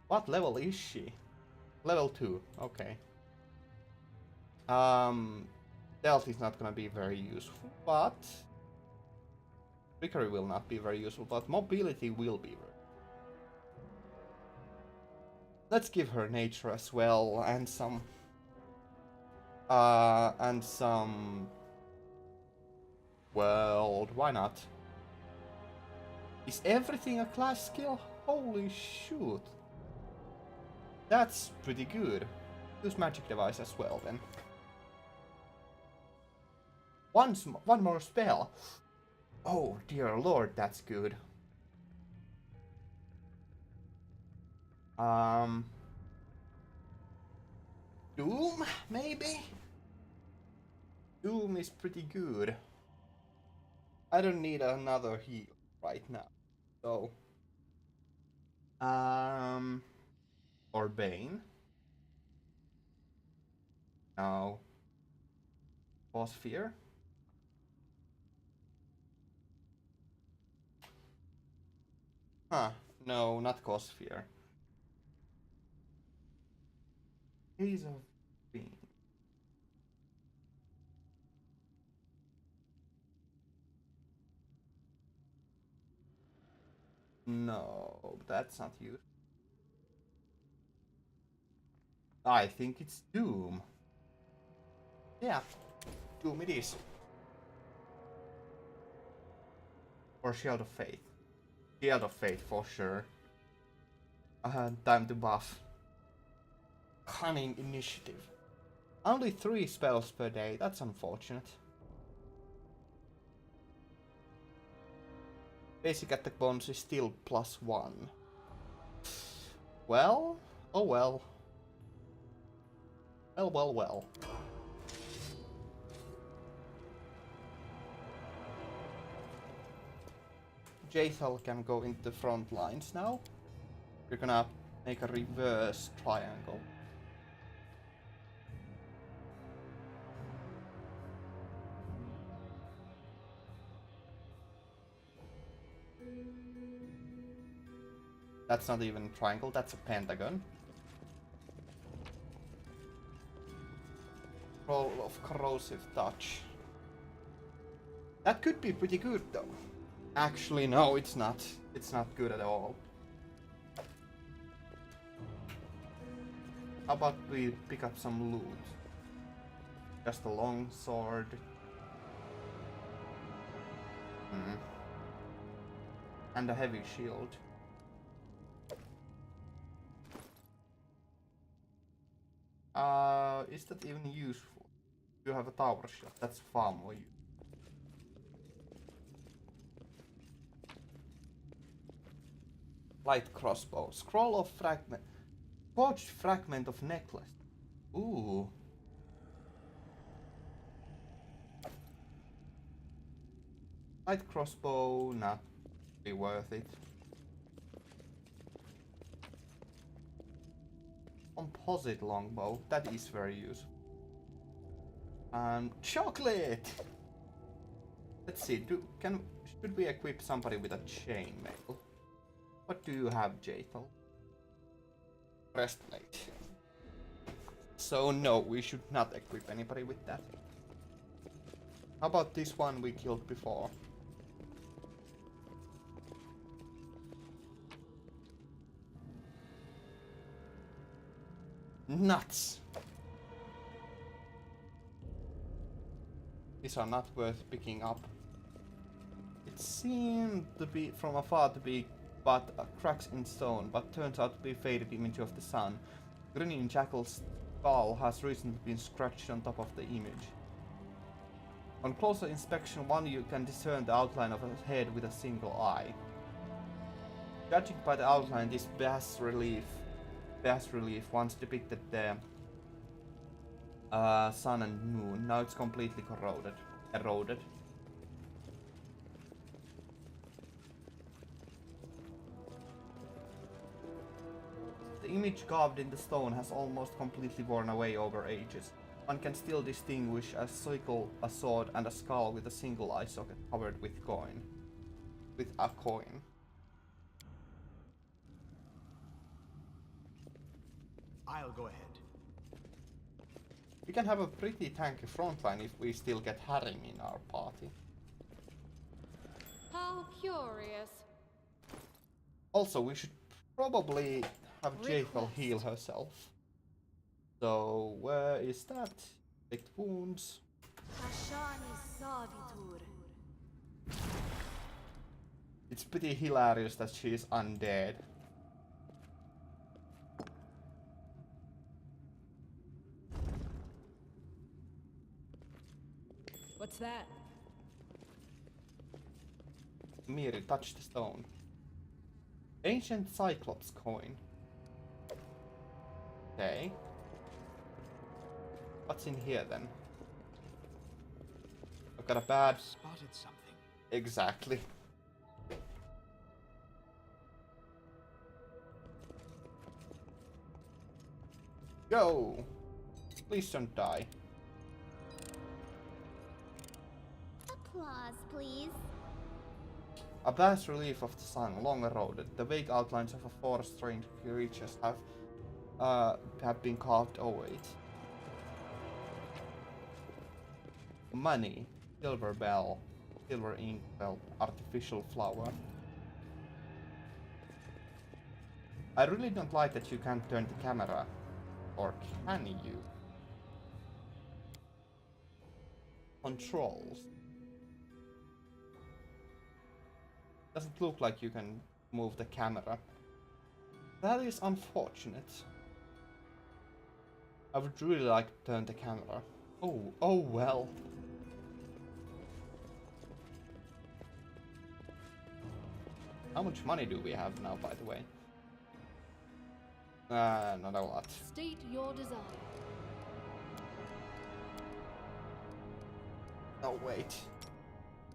What level is she? Level 2, okay. Stealth is not gonna be very useful, but... Trickery will not be very useful, but mobility will be very... Let's give her nature as well, and some... Well, why not? Is everything a class skill? Holy shoot! That's pretty good. Use magic device as well then. One more spell. Oh dear lord, that's good. Doom, maybe? Doom is pretty good. I don't need another heal right now, so... Or Bane? No. Boss Fear? Huh, no, not Cause Fear. Haze of Being. No, that's not you. I think it's Doom. Yeah, Doom it is. Or Shield of Faith. Shield of Faith for sure. Time to buff. Cunning Initiative. Only 3 spells per day, that's unfortunate. Basic attack bonus is still +1. Well, oh well. Well. Jaethal can go into the front lines now. We're gonna make a reverse triangle. That's not even a triangle, that's a pentagon. Roll of Corrosive Touch. That could be pretty good though. Actually, no, it's not. It's not good at all. How about we pick up some loot? Just a long sword. And a heavy shield. Is that even useful? You have a tower shot, that's far more useful. Light crossbow. Scroll of fragment. Forged fragment of necklace. Ooh. Light crossbow, not be worth it. Composite longbow, that is very useful. Chocolate! Let's see, should we equip somebody with a chainmail? What do you have, Jaethal? Breastplate. So no, we should not equip anybody with that. How about this one we killed before? Nuts! These are not worth picking up. It seemed to be from afar to be but cracks in stone, but turns out to be a faded image of the sun. Grinning Jackal's skull has recently been scratched on top of the image. On closer inspection, you can discern the outline of a head with a single eye. Judging by the outline, this bas relief once depicted the sun and moon. Now it's completely eroded. The image carved in the stone has almost completely worn away over ages. One can still distinguish a sickle, a sword, and a skull with a single eye socket covered with a coin. I'll go ahead. We can have a pretty tanky frontline if we still get Harim in our party. How curious. Also, we should probably have Jaethal heal herself. So, where is that? Inflict wounds. It's pretty hilarious that she is undead. What's that? Miri, touch the stone. Ancient Cyclops coin. Okay. What's in here then? I've got a bad... Spotted something. Exactly. Go! Please don't die. Applause, please. A bas relief of the sun, long eroded. The vague outlines of a four strange creatures have been carved over it. Money, silver bell, silver ink bell, artificial flower. I really don't like that you can't turn the camera. Or can you? Controls. Doesn't look like you can move the camera. That is unfortunate. I would really like to turn the camera. Oh well. How much money do we have now, by the way? Not a lot. State your desire. Oh wait.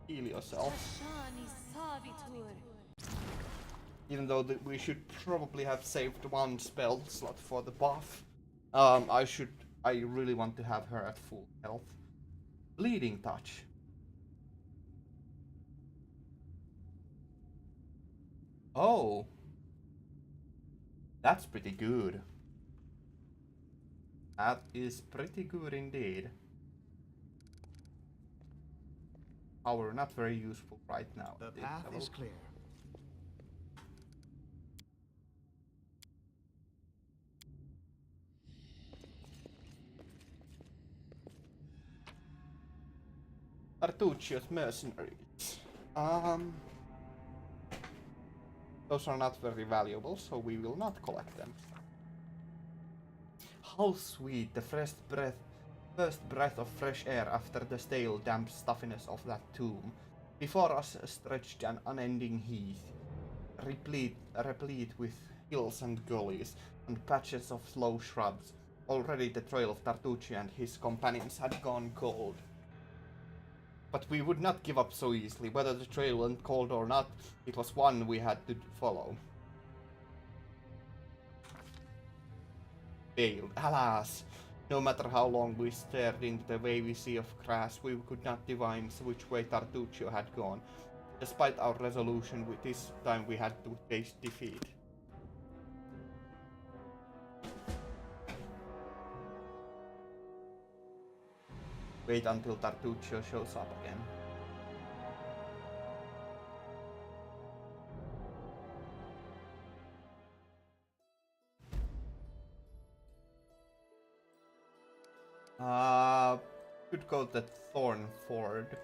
Heal yourself. Even though we should probably have saved one spell slot for the buff. I really want to have her at full health. Bleeding touch. Oh. That's pretty good. That is pretty good indeed. However, not very useful right now. The path is clear. Artuccio's mercenaries. Those are not very valuable, so we will not collect them. How sweet the first breath of fresh air after the stale, damp stuffiness of that tomb. Before us stretched an unending heath, replete with hills and gullies, and patches of low shrubs. Already the trail of Tartucci and his companions had gone cold. But we would not give up so easily. Whether the trail went cold or not, it was one we had to follow. Failed. Alas! No matter how long we stared into the wavy sea of grass, we could not divine which way Tartuccio had gone. Despite our resolution, this time we had to face defeat. Wait until Tartuccio shows up again. Could go to Thornford.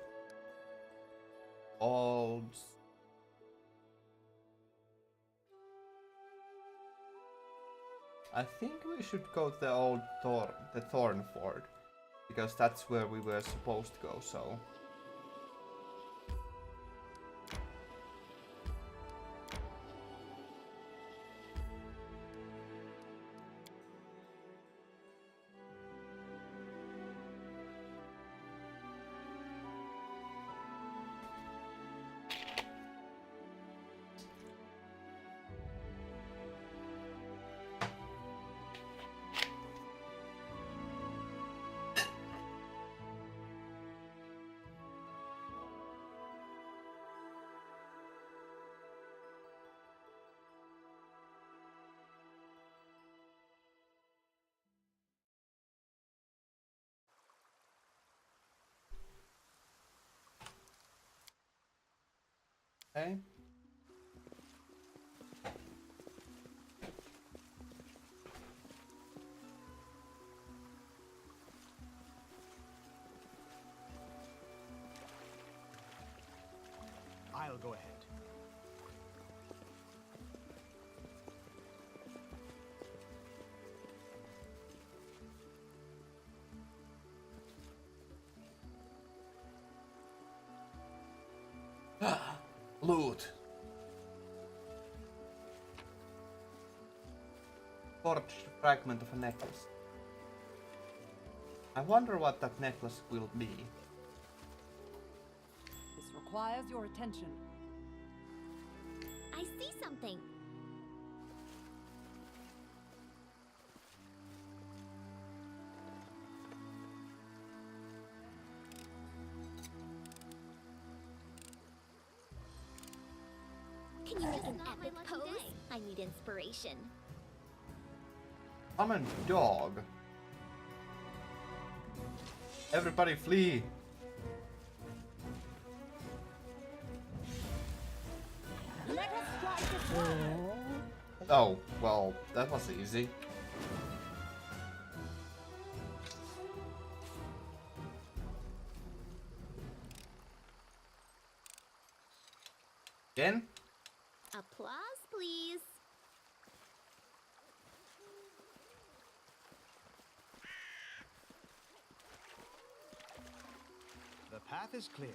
Old. I think we should go to the Thornford, because that's where we were supposed to go. So. Okay. I'll go ahead. Loot. Forged fragment of a necklace. I wonder what that necklace will be. This requires your attention. I see something. Can you make an epic pose? I need inspiration. I'm a dog. Everybody flee. Let us strike this one. Oh, well, that was easy. Again? Applause, please. The path is clear.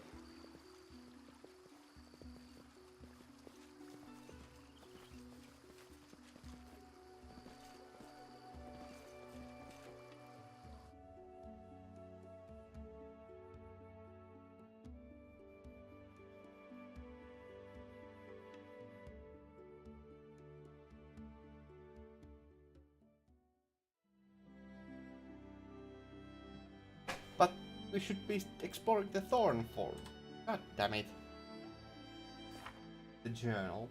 But we should be exploring the Thornford. God damn it. The journal.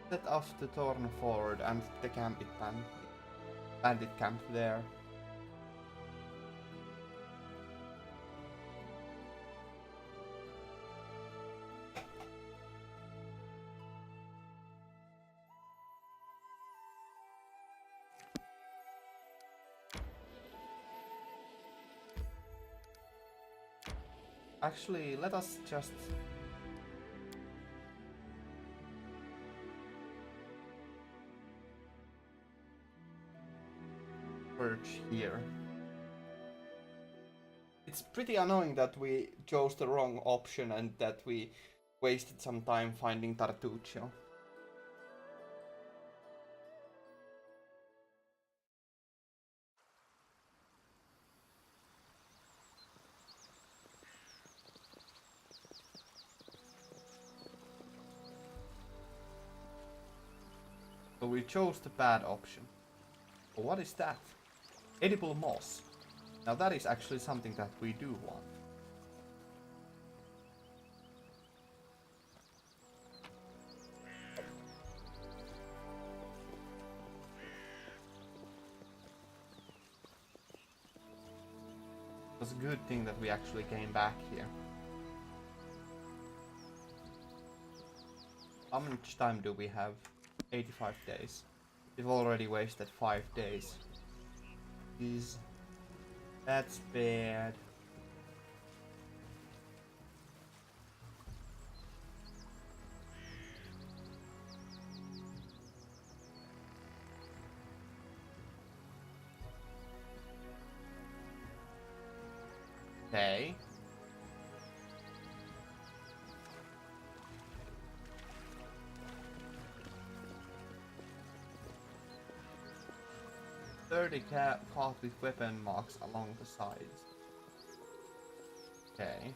Set off to Thornford and the bandit camp there. Actually, let us just search here. It's pretty annoying that we chose the wrong option and that we wasted some time finding Tartuccio. So we chose the bad option. But what is that? Edible moss. Now that is actually something that we do want. was a good thing that we actually came back here. How much time do we have? 85 days. We've already wasted 5 days. That's bad. Okay. Caught with weapon marks along the sides. Okay.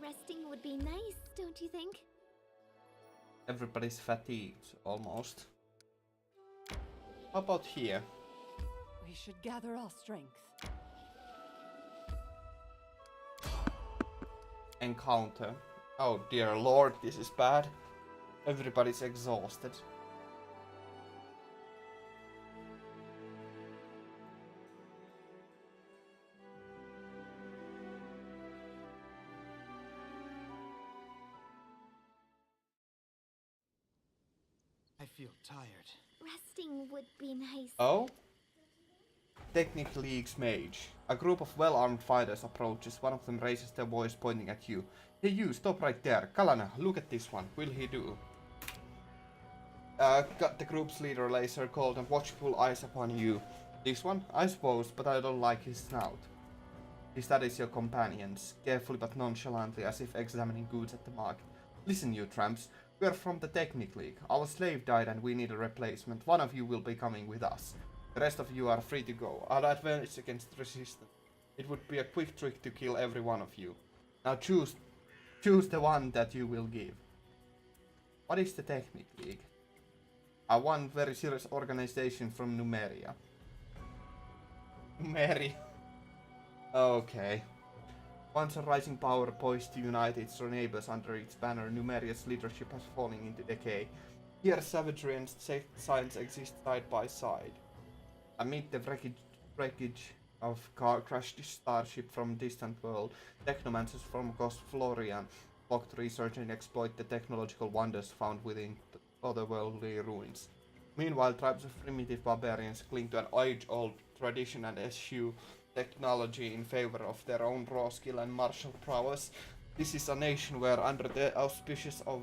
Resting would be nice, don't you think? Everybody's fatigued, almost. How about here? We should gather our strength. Encounter. Oh dear lord, this is bad. Everybody's exhausted. I feel tired. Resting would be nice. Oh? Technic League's mage. A group of well-armed fighters approaches. One of them raises their voice pointing at you. Hey you, stop right there. Kalana, look at this one. Will he do? Got the group's leader laser cold and watchful eyes upon you. This one? I suppose, but I don't like his snout. He studies your companions, carefully but nonchalantly, as if examining goods at the market. Listen, you tramps. We are from the Technic League. Our slave died and we need a replacement. One of you will be coming with us. The rest of you are free to go. I'll advance against resistance. It would be a quick trick to kill every one of you. Now choose the one that you will give. What is the Technic League? One very serious organization from Numeria. Numeria. Okay. Once a rising power poised to unite its neighbors under its banner, Numeria's leadership has fallen into decay. Here savagery and science exist side by side. Amid the wreckage of crashed starship from distant world, technomancers from Ghost Florian flock to research and exploit the technological wonders found within otherworldly ruins. Meanwhile, tribes of primitive barbarians cling to an age-old tradition and eschew technology in favor of their own raw skill and martial prowess. This is a nation where, under the auspices of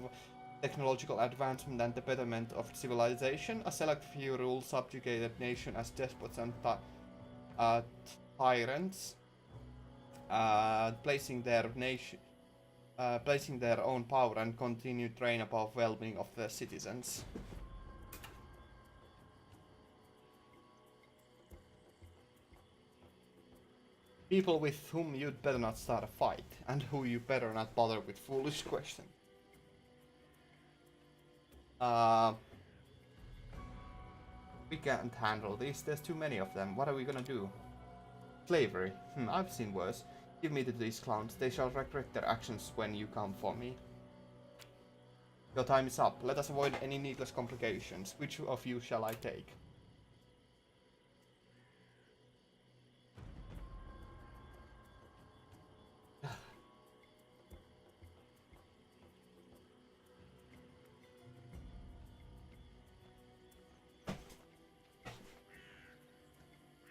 technological advancement and the betterment of civilization, a select few rule subjugated nation as despots and tyrants, placing their own power and continued reign above well-being of their citizens. People with whom you'd better not start a fight, and who you better not bother with foolish questions. We can't handle this, there's too many of them. What are we gonna do? Slavery. I've seen worse. Give me to these clowns, they shall regret their actions when you come for me. Your time is up, let us avoid any needless complications. Which of you shall I take?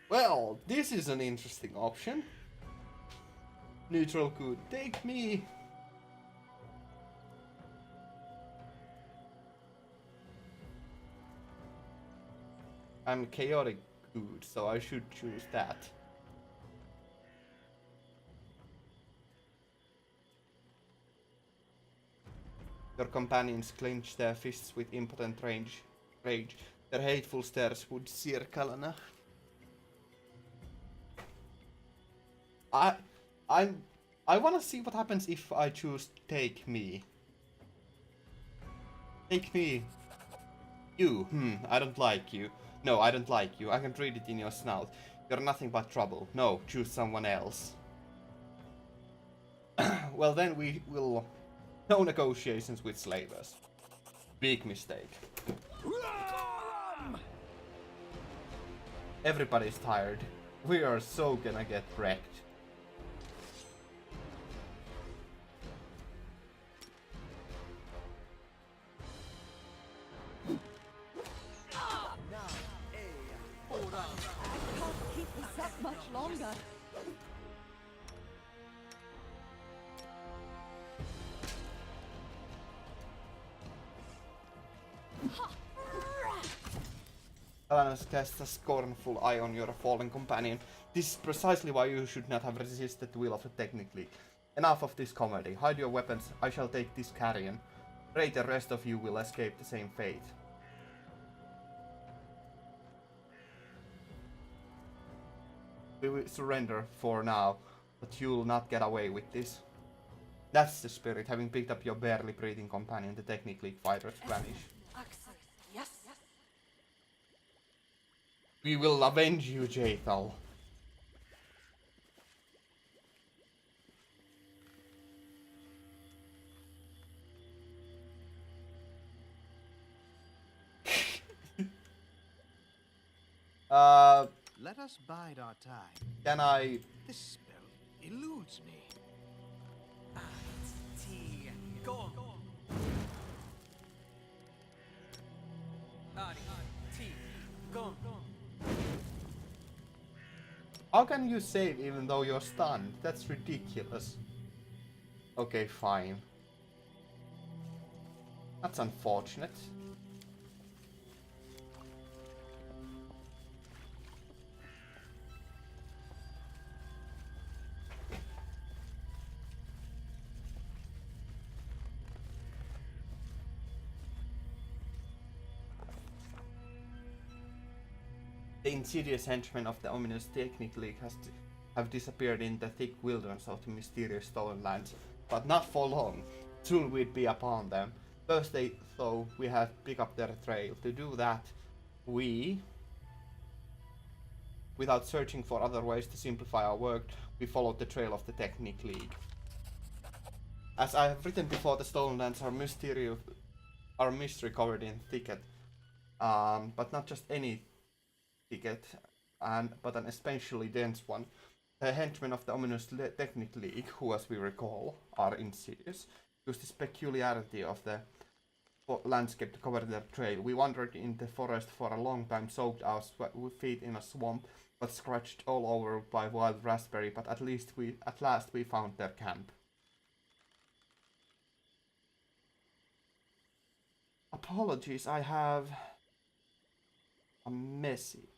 Well, this is an interesting option. Neutral could take me. I'm chaotic good, so I should choose that. Your companions clench their fists with impotent rage. Their hateful stares would sear Kalana. I wanna see what happens if I choose take me. Take me. You. I don't like you. No, I don't like you. I can read it in your snout. You're nothing but trouble. No, choose someone else. Well, then we will... No negotiations with slavers. Big mistake. Everybody's tired. We are so gonna get wrecked. Can't keep this up much longer. Alanas casts a scornful eye on your fallen companion. This is precisely why you should not have resisted the will of the technically. Enough of this comedy. Hide your weapons. I shall take this carrion. Pray the rest of you will escape the same fate. We will surrender for now, but you'll not get away with this. That's the spirit. Having picked up your barely breathing companion, the technically fighters vanish. Yes. We will avenge you, Jaethal. Let us bide our time. Can I... This spell eludes me. How can you save even though you're stunned? That's ridiculous. Okay, fine. That's unfortunate. The insidious henchmen of the ominous Technic League have disappeared in the thick wilderness of the mysterious stolen lands, but not for long. Soon we'd be upon them. First they thought we had to pick up their trail. To do that, we, without searching for other ways to simplify our work, we followed the trail of the Technic League. As I have written before, the stolen lands are mystery covered in thicket, but not just any thicket, but an especially dense one. The henchmen of the ominous Technic League, who as we recall are insidious, use this peculiarity of the landscape to cover their trail. We wandered in the forest for a long time, soaked our feet in a swamp, but scratched all over by wild raspberry, but at last we found their camp. Apologies, I have a message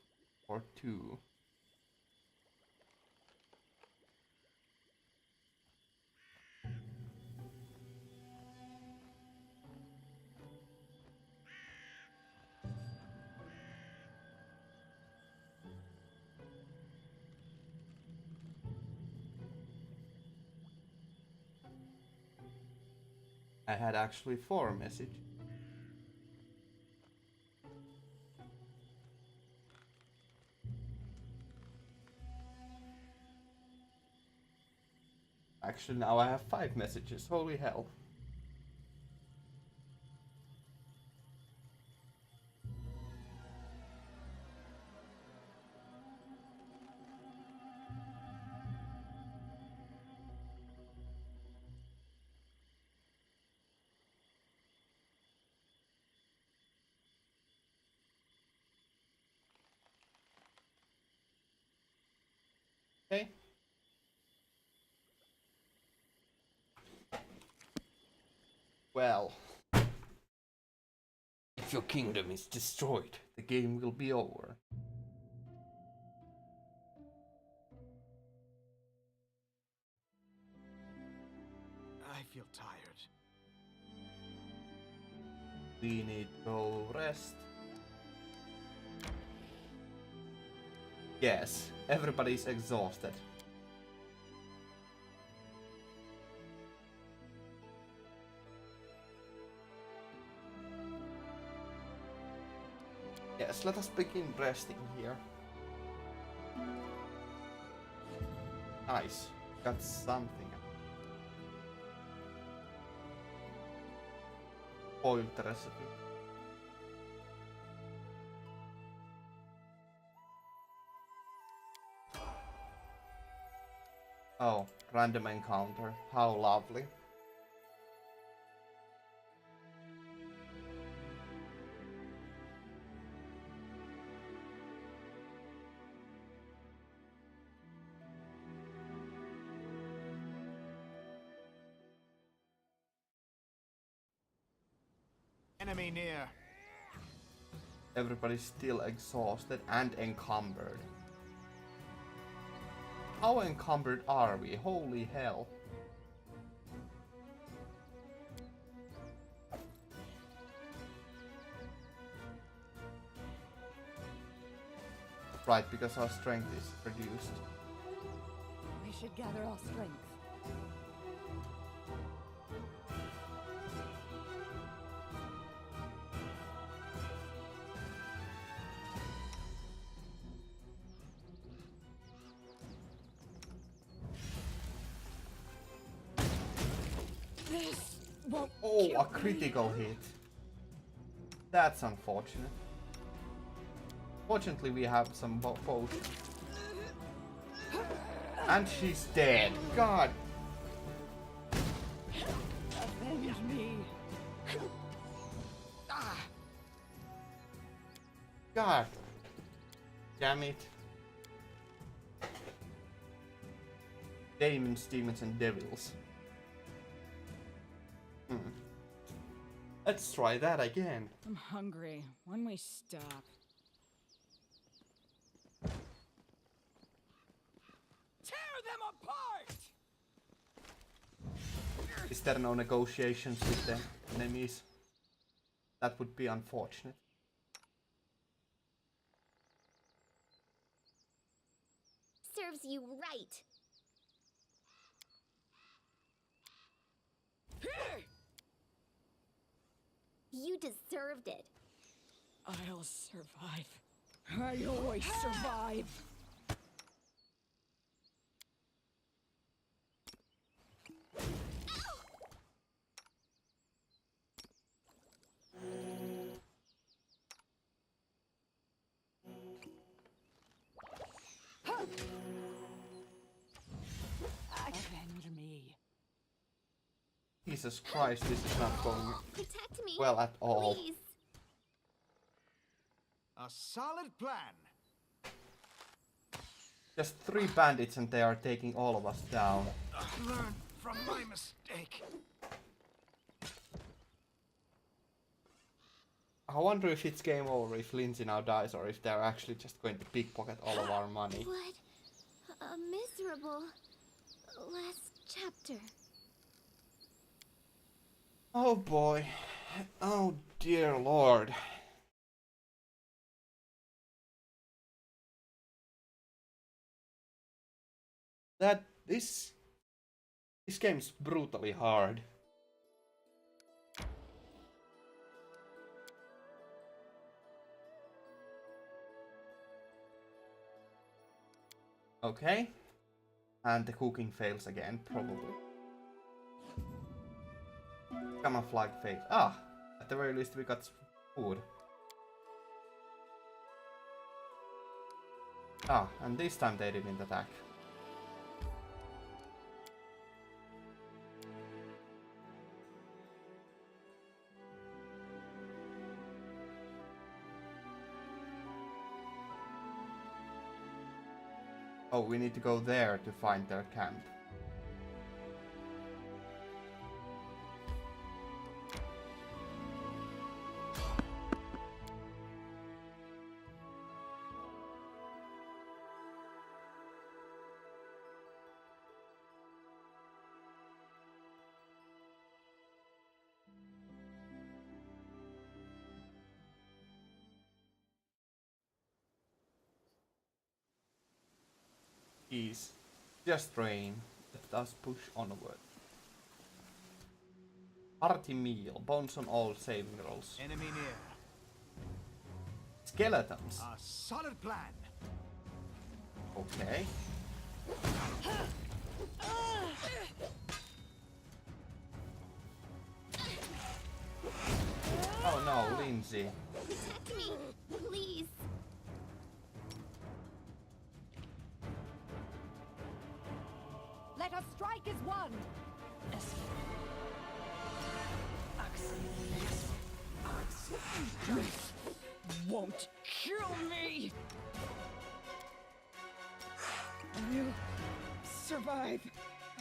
or two. I had actually 4 messages. Actually, now I have 5 messages. Holy hell. Okay. Well, if your kingdom is destroyed, the game will be over. I feel tired. We need to go rest. Yes, everybody's exhausted. Yes, let us begin resting here. Nice. Got something. Boiled recipe. Oh, random encounter. How lovely. Enemy near. Everybody's still exhausted and encumbered. How encumbered are we? Holy hell. Right, because our strength is reduced. We should gather our strength. This won't Oh, kill a critical hit. That's unfortunate. Fortunately, we have some potions. And she's dead. God. avenge me. God. Damn it. Demons, and devils. Let's try that again. I'm hungry. When we stop. Tear them apart! Is there no negotiations with the enemies? That would be unfortunate. Serves you right. You deserved it. I'll survive. I always survive. Avenge me. Jesus Christ, this is not going Protect me. well at all. Please. A solid plan. Just 3 bandits and they are taking all of us down. Learn from my mistake. I wonder if it's game over if Lindsay now dies or if they're actually just going to pickpocket all of our money. What a miserable last chapter. Oh boy. Oh dear lord. This game's brutally hard. Okay. And the cooking fails again, probably. Camouflage fails. Ah! At the very least we got food. Ah, and this time they didn't attack. Oh, we need to go there to find their camp. Ease. Just rain. Let us push onward. Hearty meal. Bones on all saving rolls. Enemy near. skeletons. A solid plan. Okay. Oh no, Lindsay. Protect me, please. Let us strike as one. Won't kill me! I'll survive.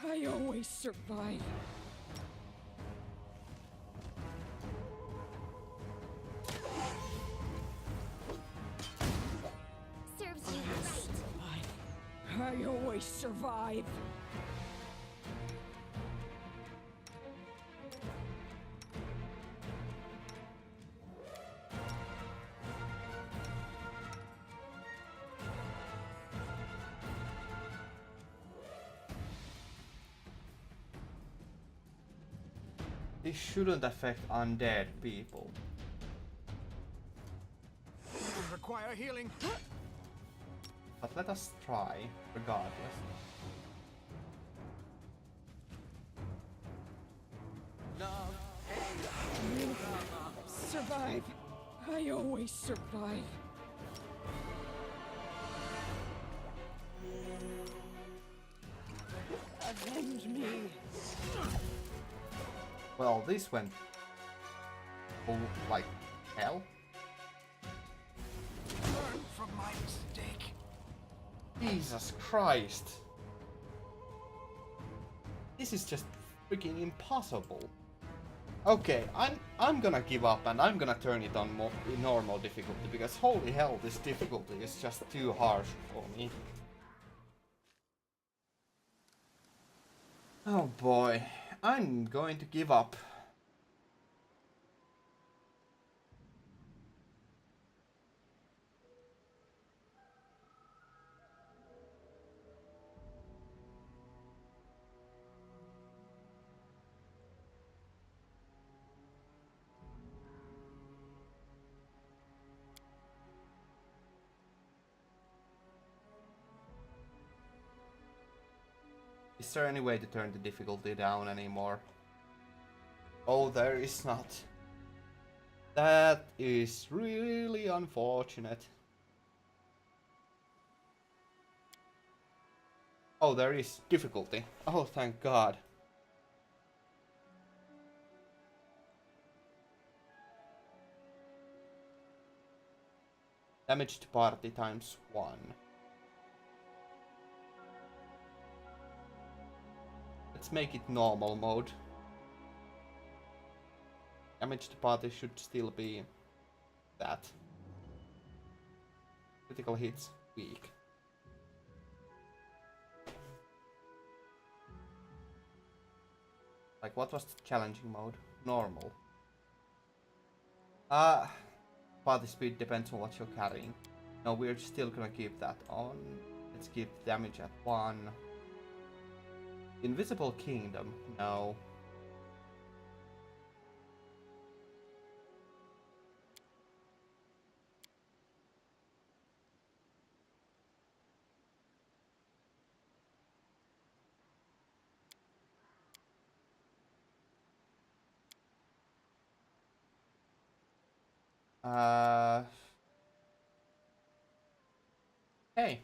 I always survive. Serves you right. I always survive. This shouldn't affect undead people. Will require healing. But let us try, regardless. Survive. I always survive. Avenge me. Well, this went like hell. Learn from my mistake. Jesus Christ. This is just freaking impossible. Okay, I'm gonna give up and I'm gonna turn it on normal difficulty because holy hell, this difficulty is just too harsh for me. Oh boy, I'm going to give up. Is there any way to turn the difficulty down anymore? Oh, there is not. That is really unfortunate. Oh, there is difficulty. Oh, thank God. Damage to party times 1. Let's make it normal mode. Damage to party should still be that. Critical hits, weak. Like, what was the challenging mode? Normal. Party speed depends on what you're carrying. No, we're still gonna keep that on. Let's keep damage at 1. Invisible Kingdom, no. Hey.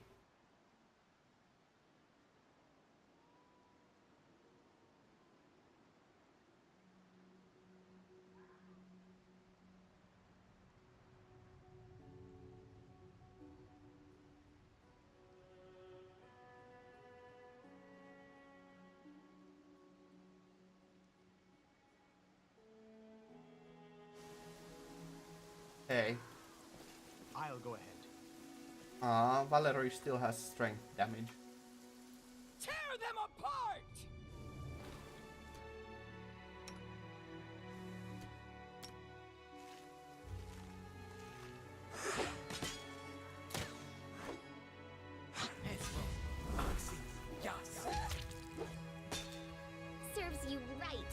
Hey. I'll go ahead. Valerie still has strength damage. Tear them apart! Serves you right.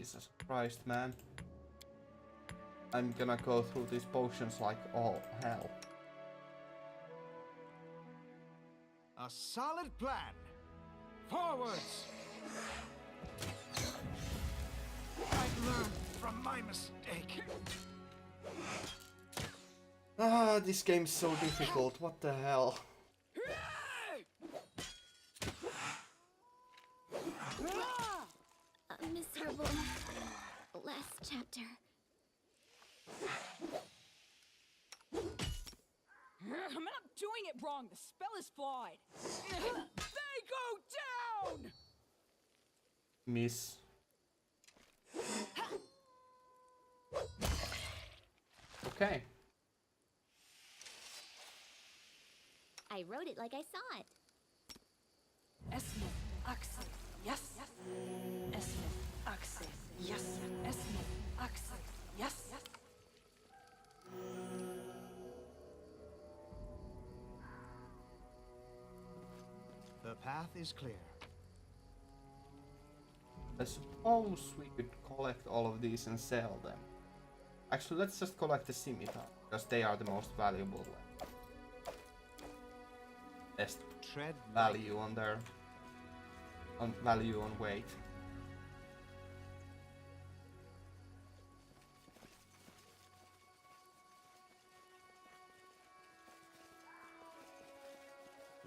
Jesus Christ, man. I'm gonna go through these potions like all hell. A solid plan. Forwards! I've learned from my mistake. Ah, this game's so difficult. What the hell? A miserable last chapter. I'm not doing it wrong. The spell is flawed. They go down! Miss. Okay. I wrote it like I saw it. Esmith, Axis, yes. Esmith, Axis, yes. Esmith, Axis, yes. The path is clear. I suppose we could collect all of these and sell them. Actually, let's just collect the scimitar, because they are the most valuable one. Best Tread value on their value on weight.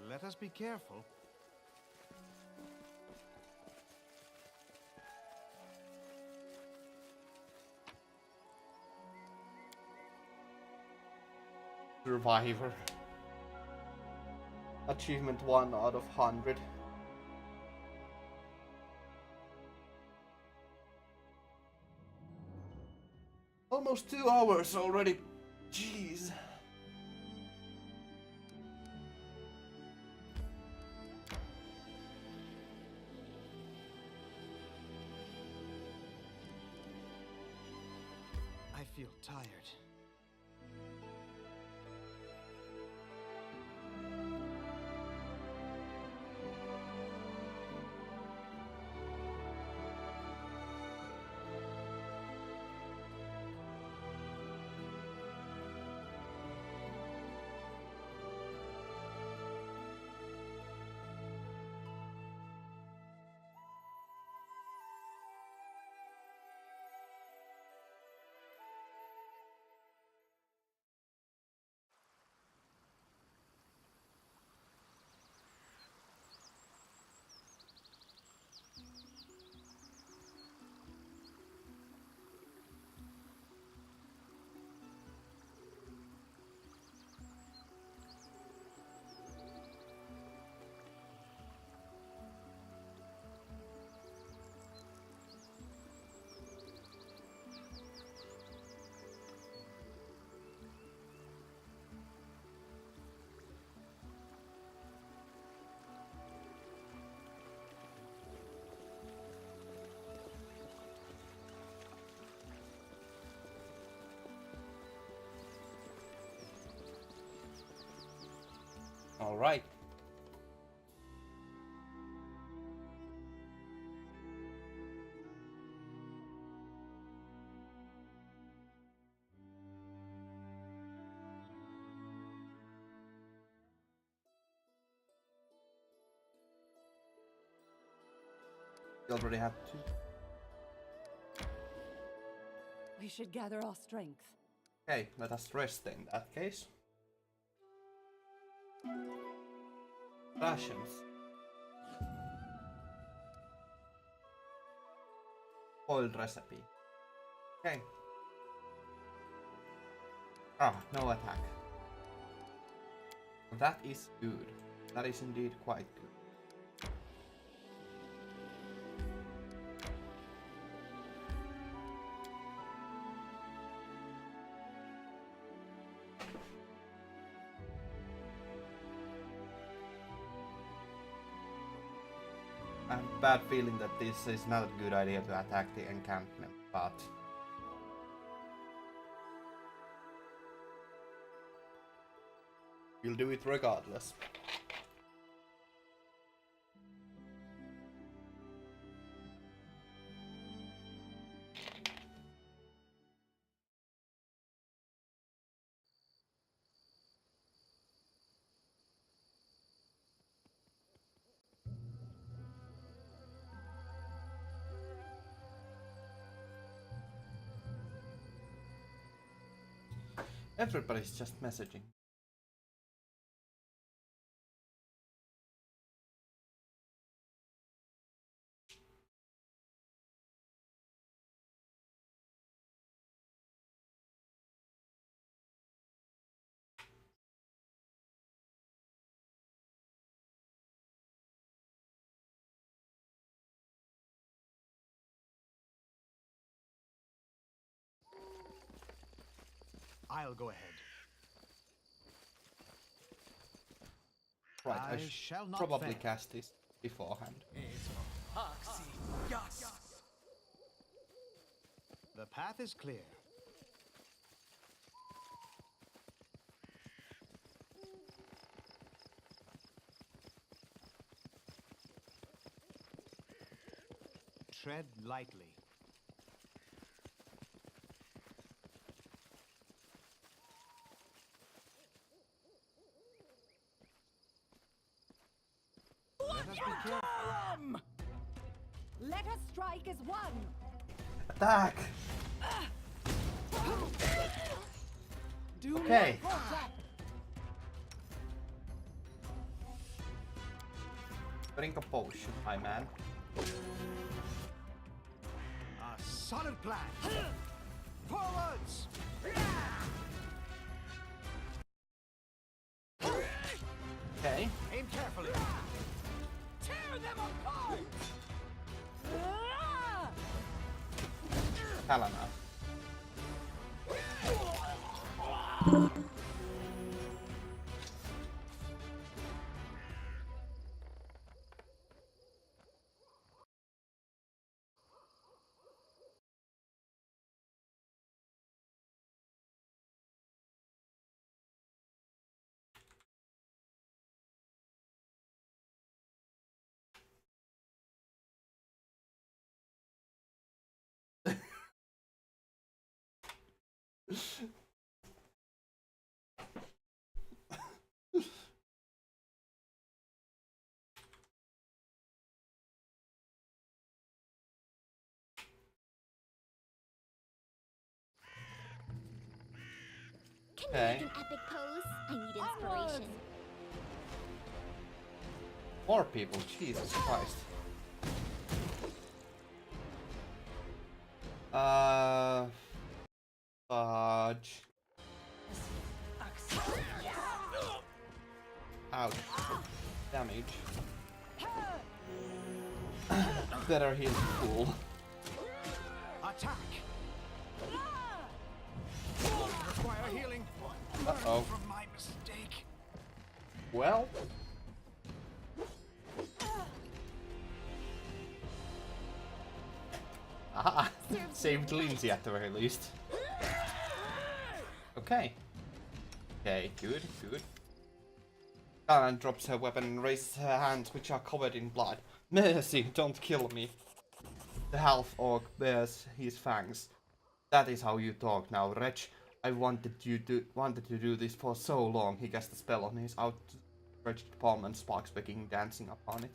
Let us be careful. Survivor. Achievement 1 out of 100. Almost 2 hours already. Jeez. I feel tired. All right. We already have 2. We should gather our strength. Okay, let us rest in that case. Rations. Boiled recipe. Okay. Ah, no attack. That is good. That is indeed quite good. I have a bad feeling that this is not a good idea to attack the encampment, but we'll do it regardless. Everybody's just messaging. I'll go ahead. Right, I I should shall not probably fail. cast this beforehand. The path is clear. Tread lightly. Let us be careful. Let us strike as one. Attack! Do Okay. not falter. Drink a potion, my man. A solid plan. Forwards! Okay. Aim carefully. Tear them apart! Helena. Can Okay. you make an epic pose? I need inspiration. More people, Jesus Christ. Fudge. Ouch. Damage. Better heal the fool. Attack! Require healing. Uh-oh. From my mistake. Well. Aha! Saved Lindsay at the very least. Okay. Okay, good, good. Karan drops her weapon and raises her hands, which are covered in blood. Mercy, don't kill me. The half-orc bares his fangs. That is how you talk now, wretch. I wanted to do this for so long. He cast a spell on his outstretched palm and sparks began dancing upon it.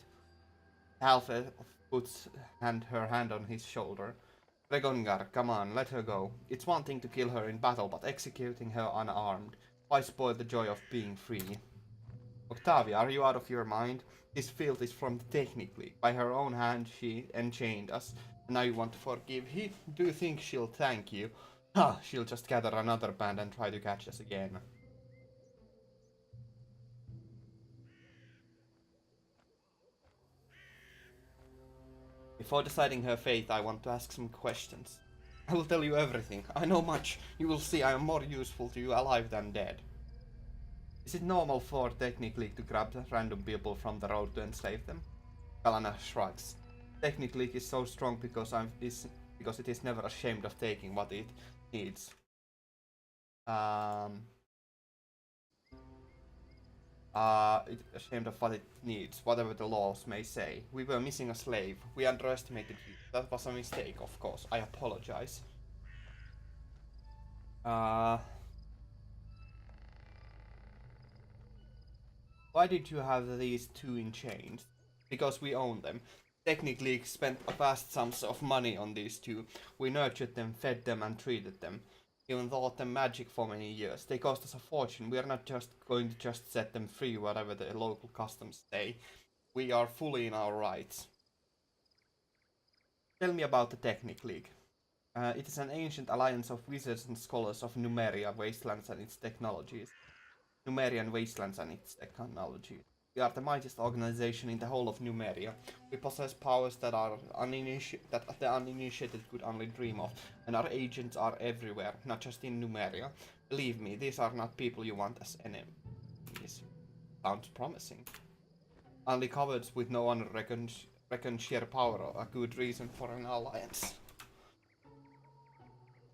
Half-elf puts her hand on his shoulder. Regongar, come on, let her go. It's one thing to kill her in battle, but executing her unarmed. Why spoil the joy of being free? Octavia, are you out of your mind? This filth is from the Technically. By her own hand she enchained us. And now you want to forgive? Do you think she'll thank you? Ha! She'll just gather another band and try to catch us again. Before deciding her fate, I want to ask some questions. I will tell you everything. I know much. You will see I am more useful to you alive than dead. Is it normal for Technically to grab random people from the road to enslave them? Kalana shrugs. Technically is so strong because it is never ashamed of taking what it needs. It's ashamed of what it needs, whatever the laws may say. We were missing a slave. We underestimated you. That was a mistake, of course. I apologize. Why did you have these two in chains? Because we own them. Technically spent vast sums of money on these two. We nurtured them, fed them, and treated them. even taught them magic for many years. They cost us a fortune. We are not just going to just set them free, whatever the local customs say. We are fully in our rights. Tell me about the Technic League. It is an ancient alliance of wizards and scholars of Numeria, Wastelands and its technologies. Numerian Wastelands and its technologies. We are the mightiest organization in the whole of Numeria. We possess powers that the uninitiated could only dream of, and our agents are everywhere, not just in Numeria. Believe me, these are not people you want as enemies. Sounds promising. Only covered with no one reckons sheer power or a good reason for an alliance.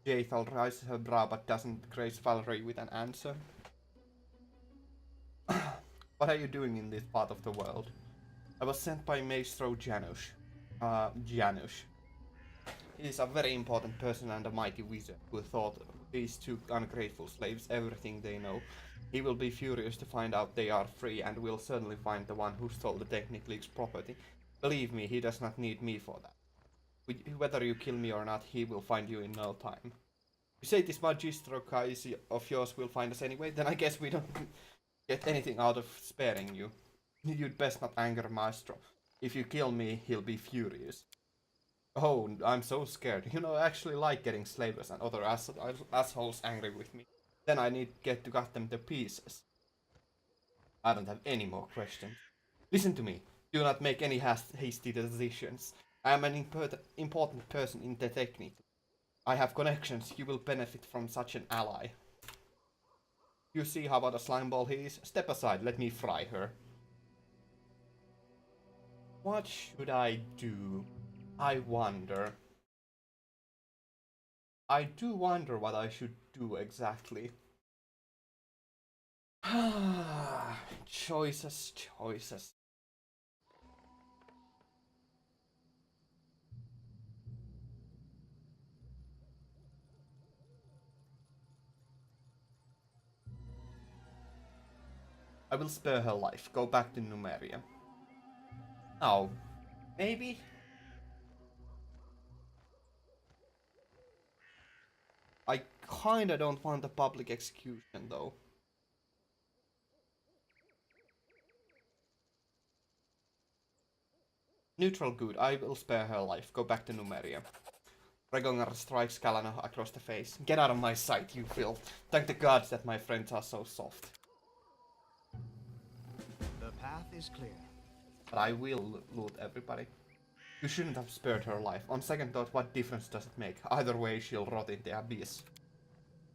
Jaethal raises her brow but doesn't grace Valerie with an answer. What are you doing in this part of the world? I was sent by Maestro Janusz. Janusz. He is a very important person and a mighty wizard who taught these two ungrateful slaves everything they know. He will be furious to find out they are free and will certainly find the one who stole the Technic League's property. Believe me, he does not need me for that. Whether you kill me or not, he will find you in no time. You say this Magistro guy of yours will find us anyway? Then I guess we don't get anything out of sparing you. You'd best not anger Maestro. If you kill me, he'll be furious. Oh, I'm so scared. You know, I actually like getting slavers and other assholes angry with me. Then I need to cut them to pieces. I don't have any more questions. Listen to me. Do not make any hasty decisions. I am an important person in the technique. I have connections. You will benefit from such an ally. You see how about a slime ball he is? Step aside, let me fry her. What should I do? I wonder. I do wonder what I should do exactly. Choices. I will spare her life. Go back to Numeria. Oh, maybe? I kinda don't want a public execution though. Neutral good. I will spare her life. Go back to Numeria. Regongar strikes Kalana across the face. Get out of my sight, you filth. Thank the gods that my friends are so soft. The path is clear. But I will loot everybody. You shouldn't have spared her life. On second thought, what difference does it make? Either way, she'll rot in the abyss.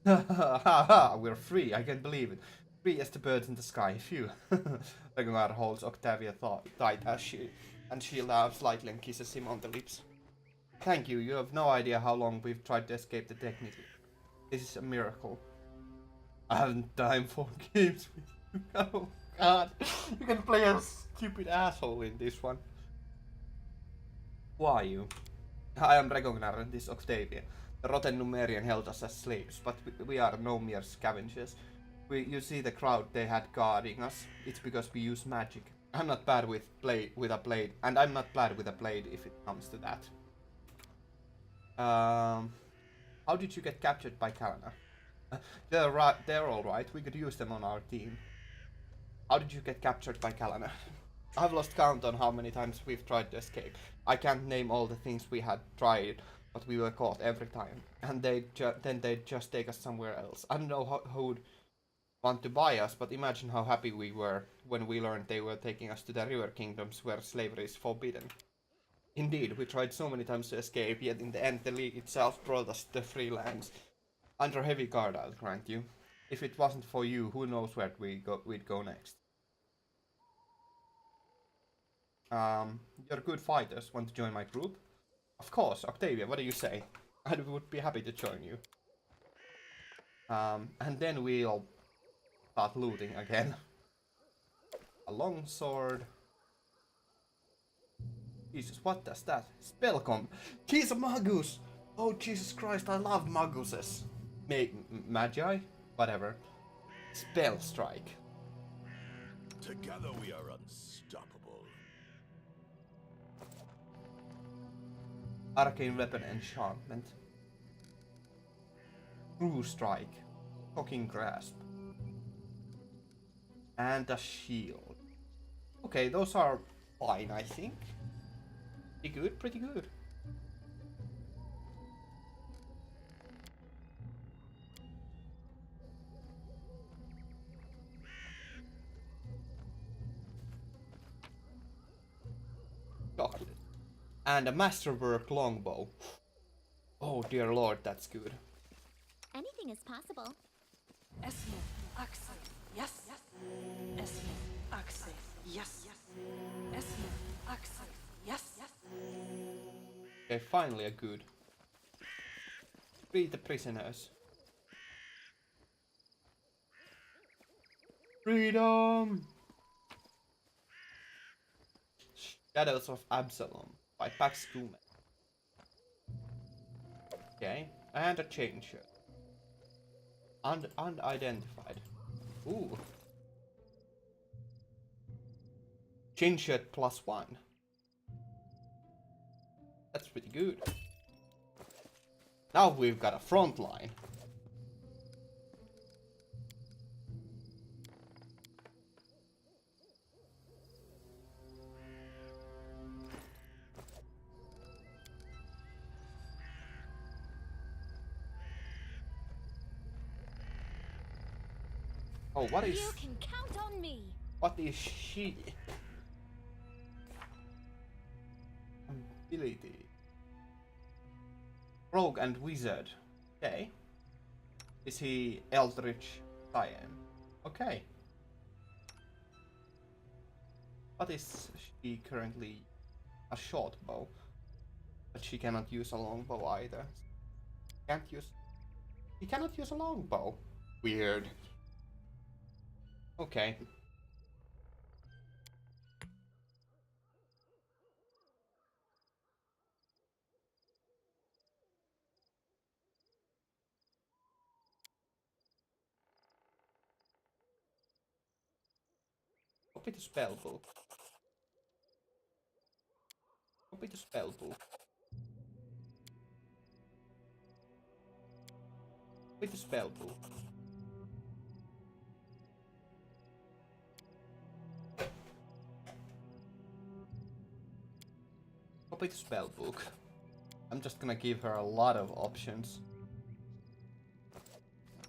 Ha ha ha! We're free, I can't believe it. Free as the birds in the sky. Phew. Regongar holds Octavia tight as she laughs lightly and kisses him on the lips. Thank you, you have no idea how long we've tried to escape the Technic. This is a miracle. I haven't time for games with you. Oh god. You can play a stupid asshole in this one. Who are you? I am Regognar and this Octavia. The rotten Numerian held us as slaves, but we are no mere scavengers. You see the crowd they had guarding us. It's because we use magic. I'm not bad with a blade, and I'm not bad with a blade if it comes to that. How did you get captured by Kalana? They're alright, we could use them on our team. How did you get captured by Kalana? I've lost count on how many times we've tried to escape. I can't name all the things we had tried, but we were caught every time. And then they'd just take us somewhere else. I don't know who'd want to buy us, but imagine how happy we were when we learned they were taking us to the river kingdoms where slavery is forbidden. Indeed, we tried so many times to escape, yet in the end the League itself brought us to the free lands. Under heavy guard, I'll grant you. If it wasn't for you, who knows where we'd go next. You're good fighters. Want to join my group? Of course, Octavia, what do you say? I would be happy to join you. And then we'll start looting again. A long sword. Jesus, what does that? Spellcom. He's a magus! Oh, Jesus Christ, I love maguses. Magi? Whatever. Spell strike. Together we are unstoppable. Arcane weapon enchantment. True Strike, Shocking Grasp, and a Shield. Okay, those are fine, I think. Pretty good, pretty good. Chocolate. And a Masterwork Longbow. Oh dear lord, that's good. Anything is possible. Esme, Axe, yes. Esme, Axe, yes. Esme, Axe, yes. Okay, finally a good. Free the prisoners. Freedom! Shadows of Absalom by Pax Kuman. Okay, and a chain shirt. Unidentified. Ooh. Chain shirt +1. That's pretty good. Now we've got a front line. Oh, what is... You can count on me. What is she? Ability. Rogue and Wizard. Okay. Is he Eldritch Cyan? Okay. What is she currently? A short bow. But she cannot use a longbow either. Can't use... He cannot use a longbow. Weird. Okay. Copy the spellbook. Copy the spellbook. Copy the spellbook. Copy the spellbook. I'm just gonna give her a lot of options.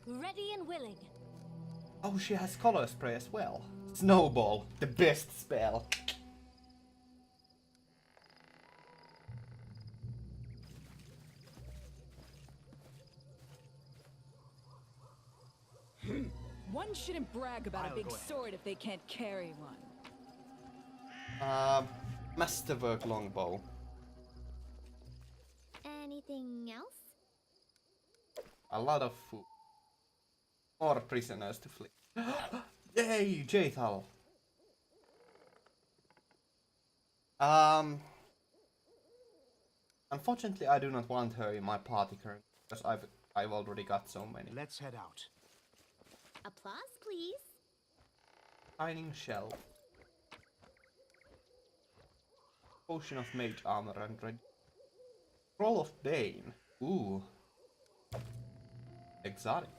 Ready and willing. Oh, she has color spray as well. Snowball, the best spell. One shouldn't brag about a I'll big go ahead. sword if they can't carry one. Masterwork longbow. Anything else? A lot of food. More prisoners to flee. Yay, Jethal. Unfortunately, I do not want her in my party currently because I've already got so many. Let's head out. Applause, please. Shining shell. Potion of mage armor and red. Scroll of Bane. Ooh. Exotic.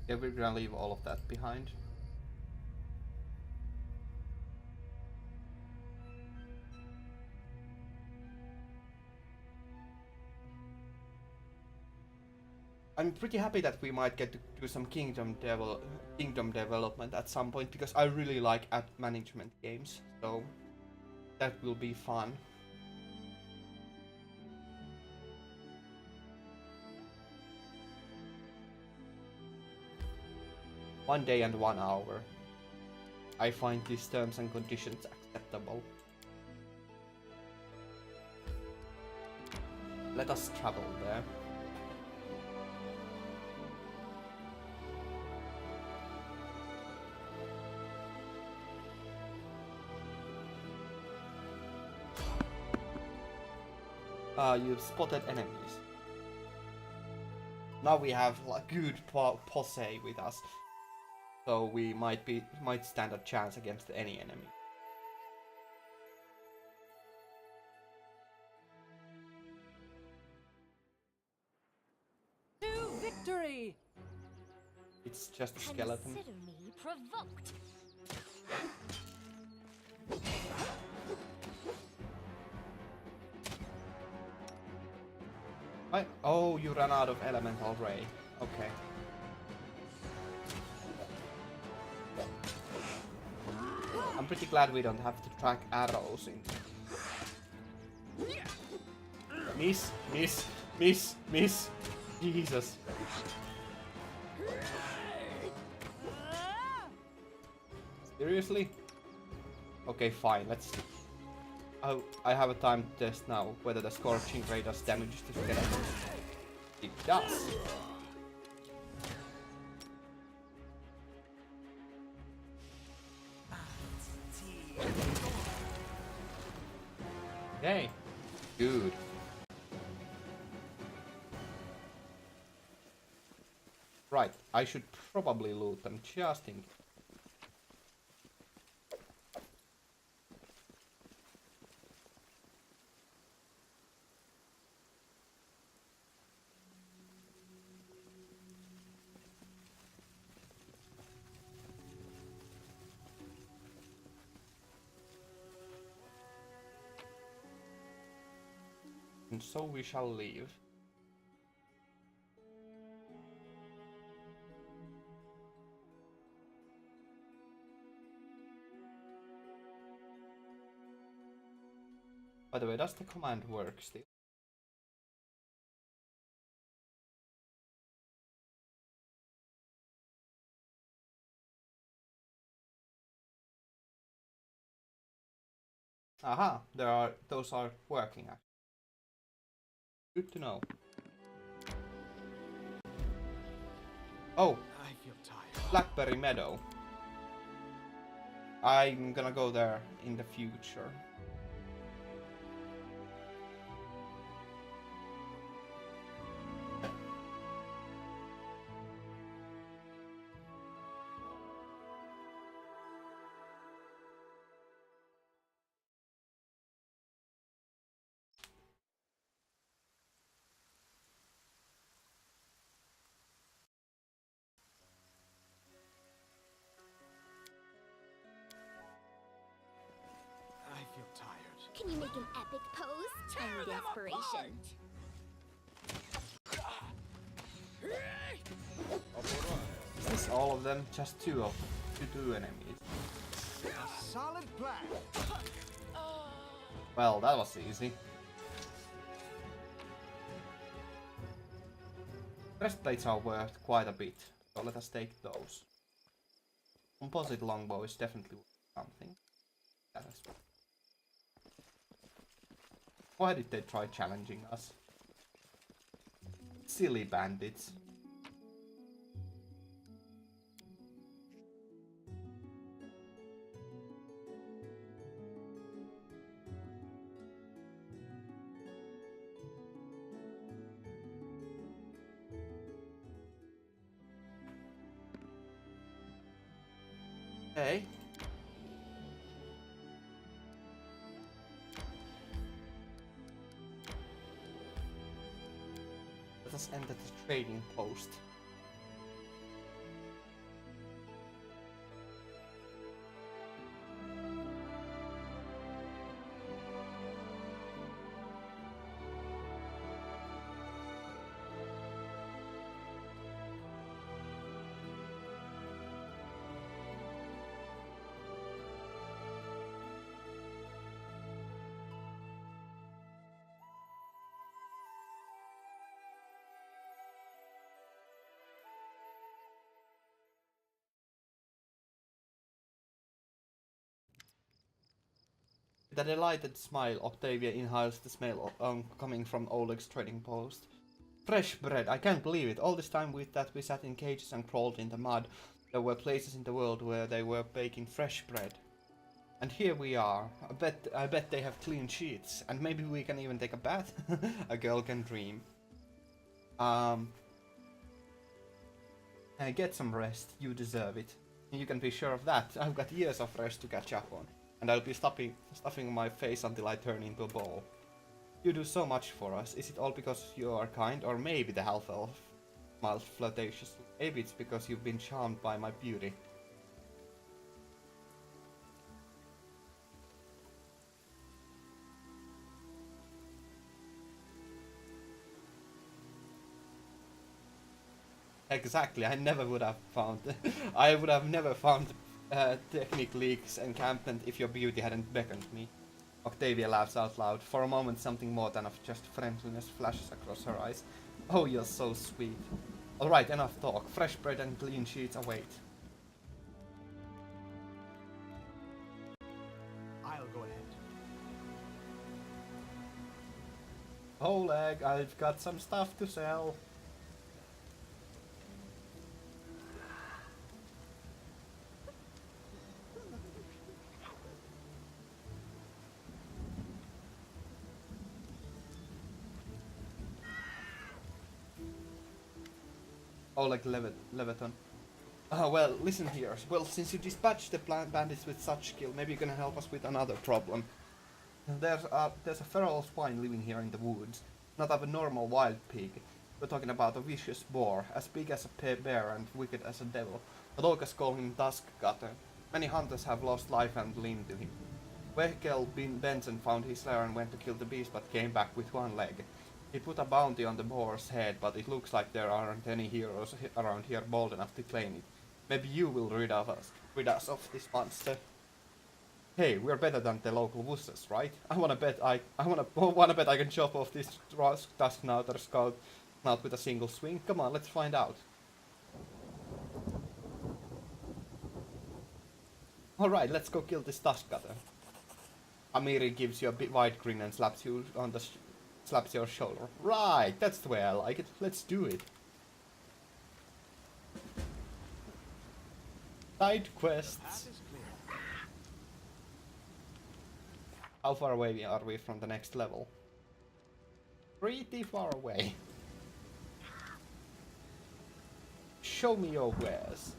Yeah, we're gonna leave all of that behind. I'm pretty happy that we might get to do some kingdom development at some point because I really like management games, so that will be fun. One day and 1 hour. I find these terms and conditions acceptable. Let us travel there. You've spotted enemies. Now we have like good posse with us, so we might stand a chance against any enemy. To victory! It's just a skeleton. Consider me provoked. Oh, you ran out of elemental ray. Okay. I'm pretty glad we don't have to track arrows in. Miss, miss, miss, miss. Jesus. Seriously? Okay, fine. Let's. Oh, I have a time to test now whether the scorching ray does damage to skeletons. It does. Okay. Good. Right, I should probably loot them just in case. And so we shall leave. By the way, does the command work still? Aha, those are working actually. Good to know. Oh, I feel tired. Blackberry Meadow. I'm gonna go there in the future. I feel tired. Can you make an epic pose? I need inspiration. Is this all of them? Just two enemies. A solid plan. Well, that was easy. Breastplates are worth quite a bit, so let us take those. Composite longbow is definitely worth something. That as well. Why did they try challenging us? Silly bandits. Hey. Let us enter the trading post. With a delighted smile, Octavia inhales the smell coming from Oleg's trading post. Fresh bread, I can't believe it. All this time with that we sat in cages and crawled in the mud. There were places in the world where they were baking fresh bread. And here we are. I bet they have clean sheets, and maybe we can even take a bath. A girl can dream. Get some rest. You deserve it. You can be sure of that. I've got years of rest to catch up on, and I'll be stuffing my face until I turn into a ball. You do so much for us. Is it all because you are kind, or maybe the half elf smiled flirtatiously? Maybe it's because you've been charmed by my beauty. Exactly, I never would have found... I would have never found Technic League's encampment if your beauty hadn't beckoned me. Octavia laughs out loud. For a moment something more than of just friendliness flashes across her eyes. Oh, you're so sweet. Alright, enough talk. Fresh bread and clean sheets await. I'll go ahead. Oleg, I've got some stuff to sell. Oleg Leviton. Well, listen here. Well, since you dispatched the bandits with such skill, maybe you can help us with another problem. There's a feral swine living here in the woods. Not of a normal wild pig. We're talking about a vicious boar, as big as a bear and wicked as a devil. The locals call him Dusk Gutter. Many hunters have lost life and limb to him. Wekel Benson found his lair and went to kill the beast, but came back with one leg. He put a bounty on the boar's head, but it looks like there aren't any heroes around here bold enough to claim it. Maybe you will rid us of this monster. Hey, we're better than the local wusses, right? I wanna bet I can chop off this Dusknouter's skull not with a single swing. Come on, let's find out. Alright, let's go kill this Duskcutter. Amiri gives you a bit wide grin and slaps you on the slaps your shoulder. Right, that's the way I like it. Let's do it. Side quests. How far away are we from the next level? Pretty far away. Show me your wares.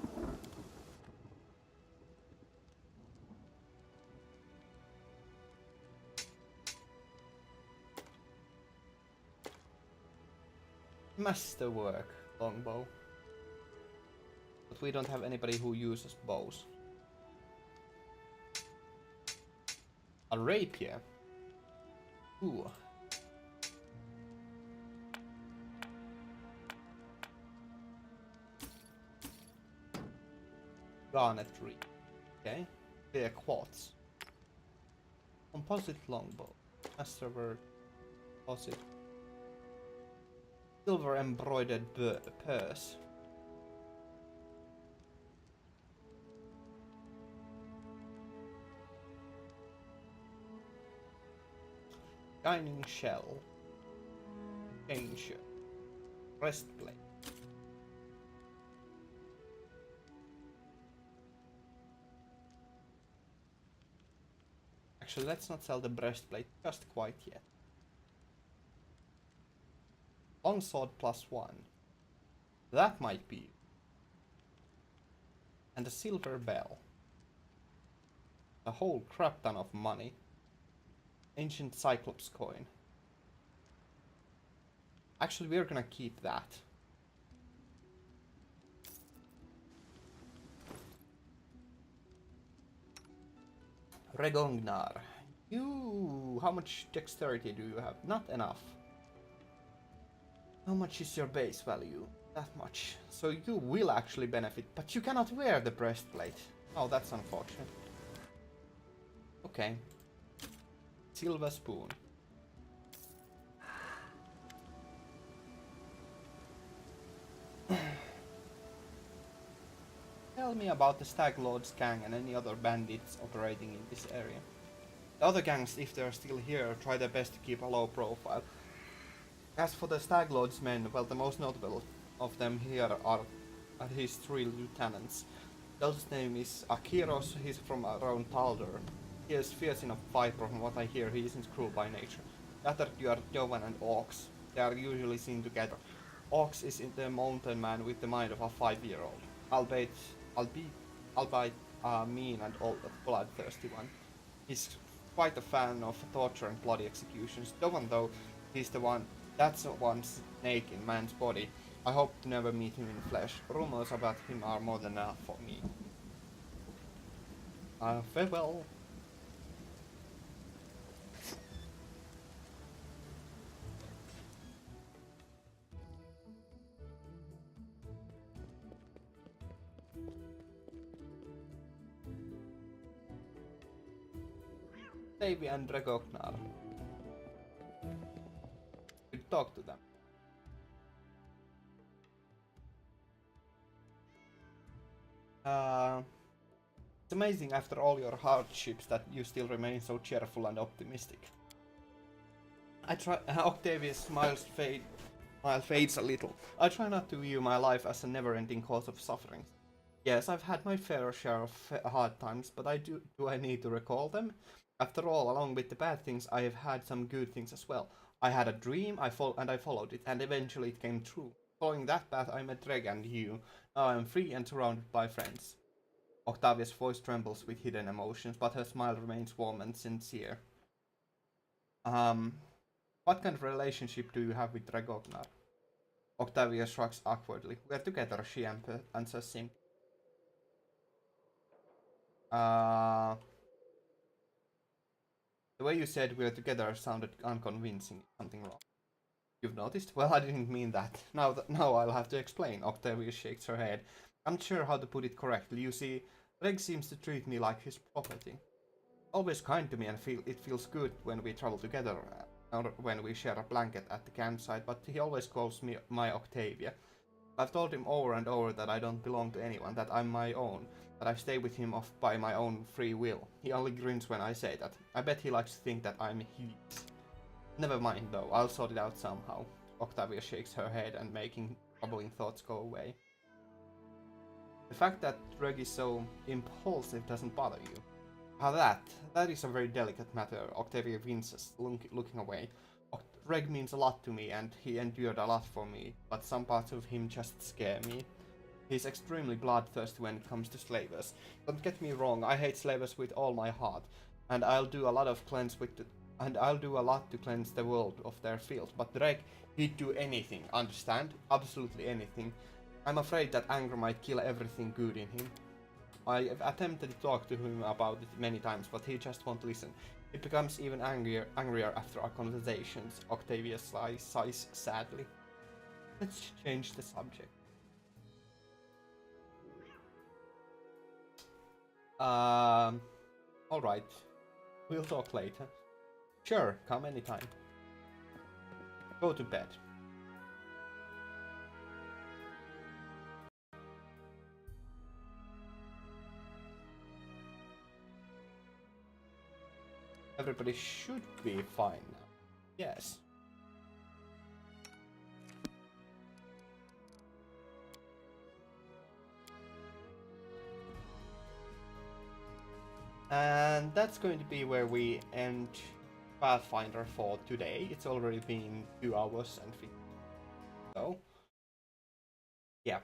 Masterwork, longbow. But we don't have anybody who uses bows. A rapier. Ooh. Garnetry. Okay. Clear quartz. Composite longbow. Masterwork. Composite. Silver embroidered purse. Shining shell. Changer. Breastplate. Actually, let's not sell the breastplate just quite yet. Longsword +1. That might be. And a silver bell. A whole crap ton of money. Ancient Cyclops coin. Actually, we're gonna keep that. Regongnar. How much dexterity do you have? Not enough. How much is your base value? That much. So you will actually benefit, but you cannot wear the breastplate. Oh, that's unfortunate. Okay. Silver spoon. Tell me about the Stag Lord's gang and any other bandits operating in this area. The other gangs, if they're still here, try their best to keep a low profile. As for the Stag Lord's men, well, the most notable of them here are his 3 lieutenants. His name is Akiros, he's from around Talder. he is fierce enough fight. From what I hear, he isn't cruel by nature. The other two are Jovan and Orcs. They are usually seen together. Orcs is in the mountain man with the mind of a 5-year-old. Albeit mean and old, bloodthirsty one. He's quite a fan of torture and bloody executions. Jovan, though, that's the one snake in man's body. I hope to never meet him in flesh. Rumors about him are more than enough for me. Farewell. Davy and Regognar. You talk to them. It's amazing after all your hardships that you still remain so cheerful and optimistic. Octavia's smile fades a little. I try not to view my life as a never-ending cause of suffering. Yes, I've had my fair share of hard times, but do I need to recall them? After all, along with the bad things, I have had some good things as well. I had a dream, and I followed it, and eventually it came true. Following that path, I met Reg and you. Now I am free and surrounded by friends. Octavia's voice trembles with hidden emotions, but her smile remains warm and sincere. What kind of relationship do you have with Regognar? Octavia shrugs awkwardly. We're together, she answers simply. The way you said we're together sounded unconvincing. Something wrong. You've noticed? Well, I didn't mean that. Now I'll have to explain. Octavia shakes her head. I'm not sure how to put it correctly. You see, Reg seems to treat me like his property. Always kind to me, and it feels good when we travel together, or when we share a blanket at the campsite, but he always calls me my Octavia. I've told him over and over that I don't belong to anyone, that I'm my own, that I stay with him by my own free will. He only grins when I say that. I bet he likes to think that I'm his. Never mind though, I'll sort it out somehow. Octavia shakes her head and making troubling thoughts go away. The fact that Reg is so impulsive doesn't bother you. How that is a very delicate matter. Octavia winces, looking away. Reg means a lot to me and he endured a lot for me, but some parts of him just scare me. He's extremely bloodthirsty when it comes to slavers. Don't get me wrong, I hate slavers with all my heart, and I'll do a lot to cleanse the world of their filth, but Reg, he'd do anything, understand? Absolutely anything. I'm afraid that anger might kill everything good in him. I've attempted to talk to him about it many times, but he just won't listen. He becomes even angrier after our conversations. Octavia sighs sadly. Let's change the subject. Alright. We'll talk later. Sure, come anytime. Go to bed. Everybody should be fine now. Yes. And that's going to be where we end Pathfinder for today. It's already been 2 hours and 50. So, yeah.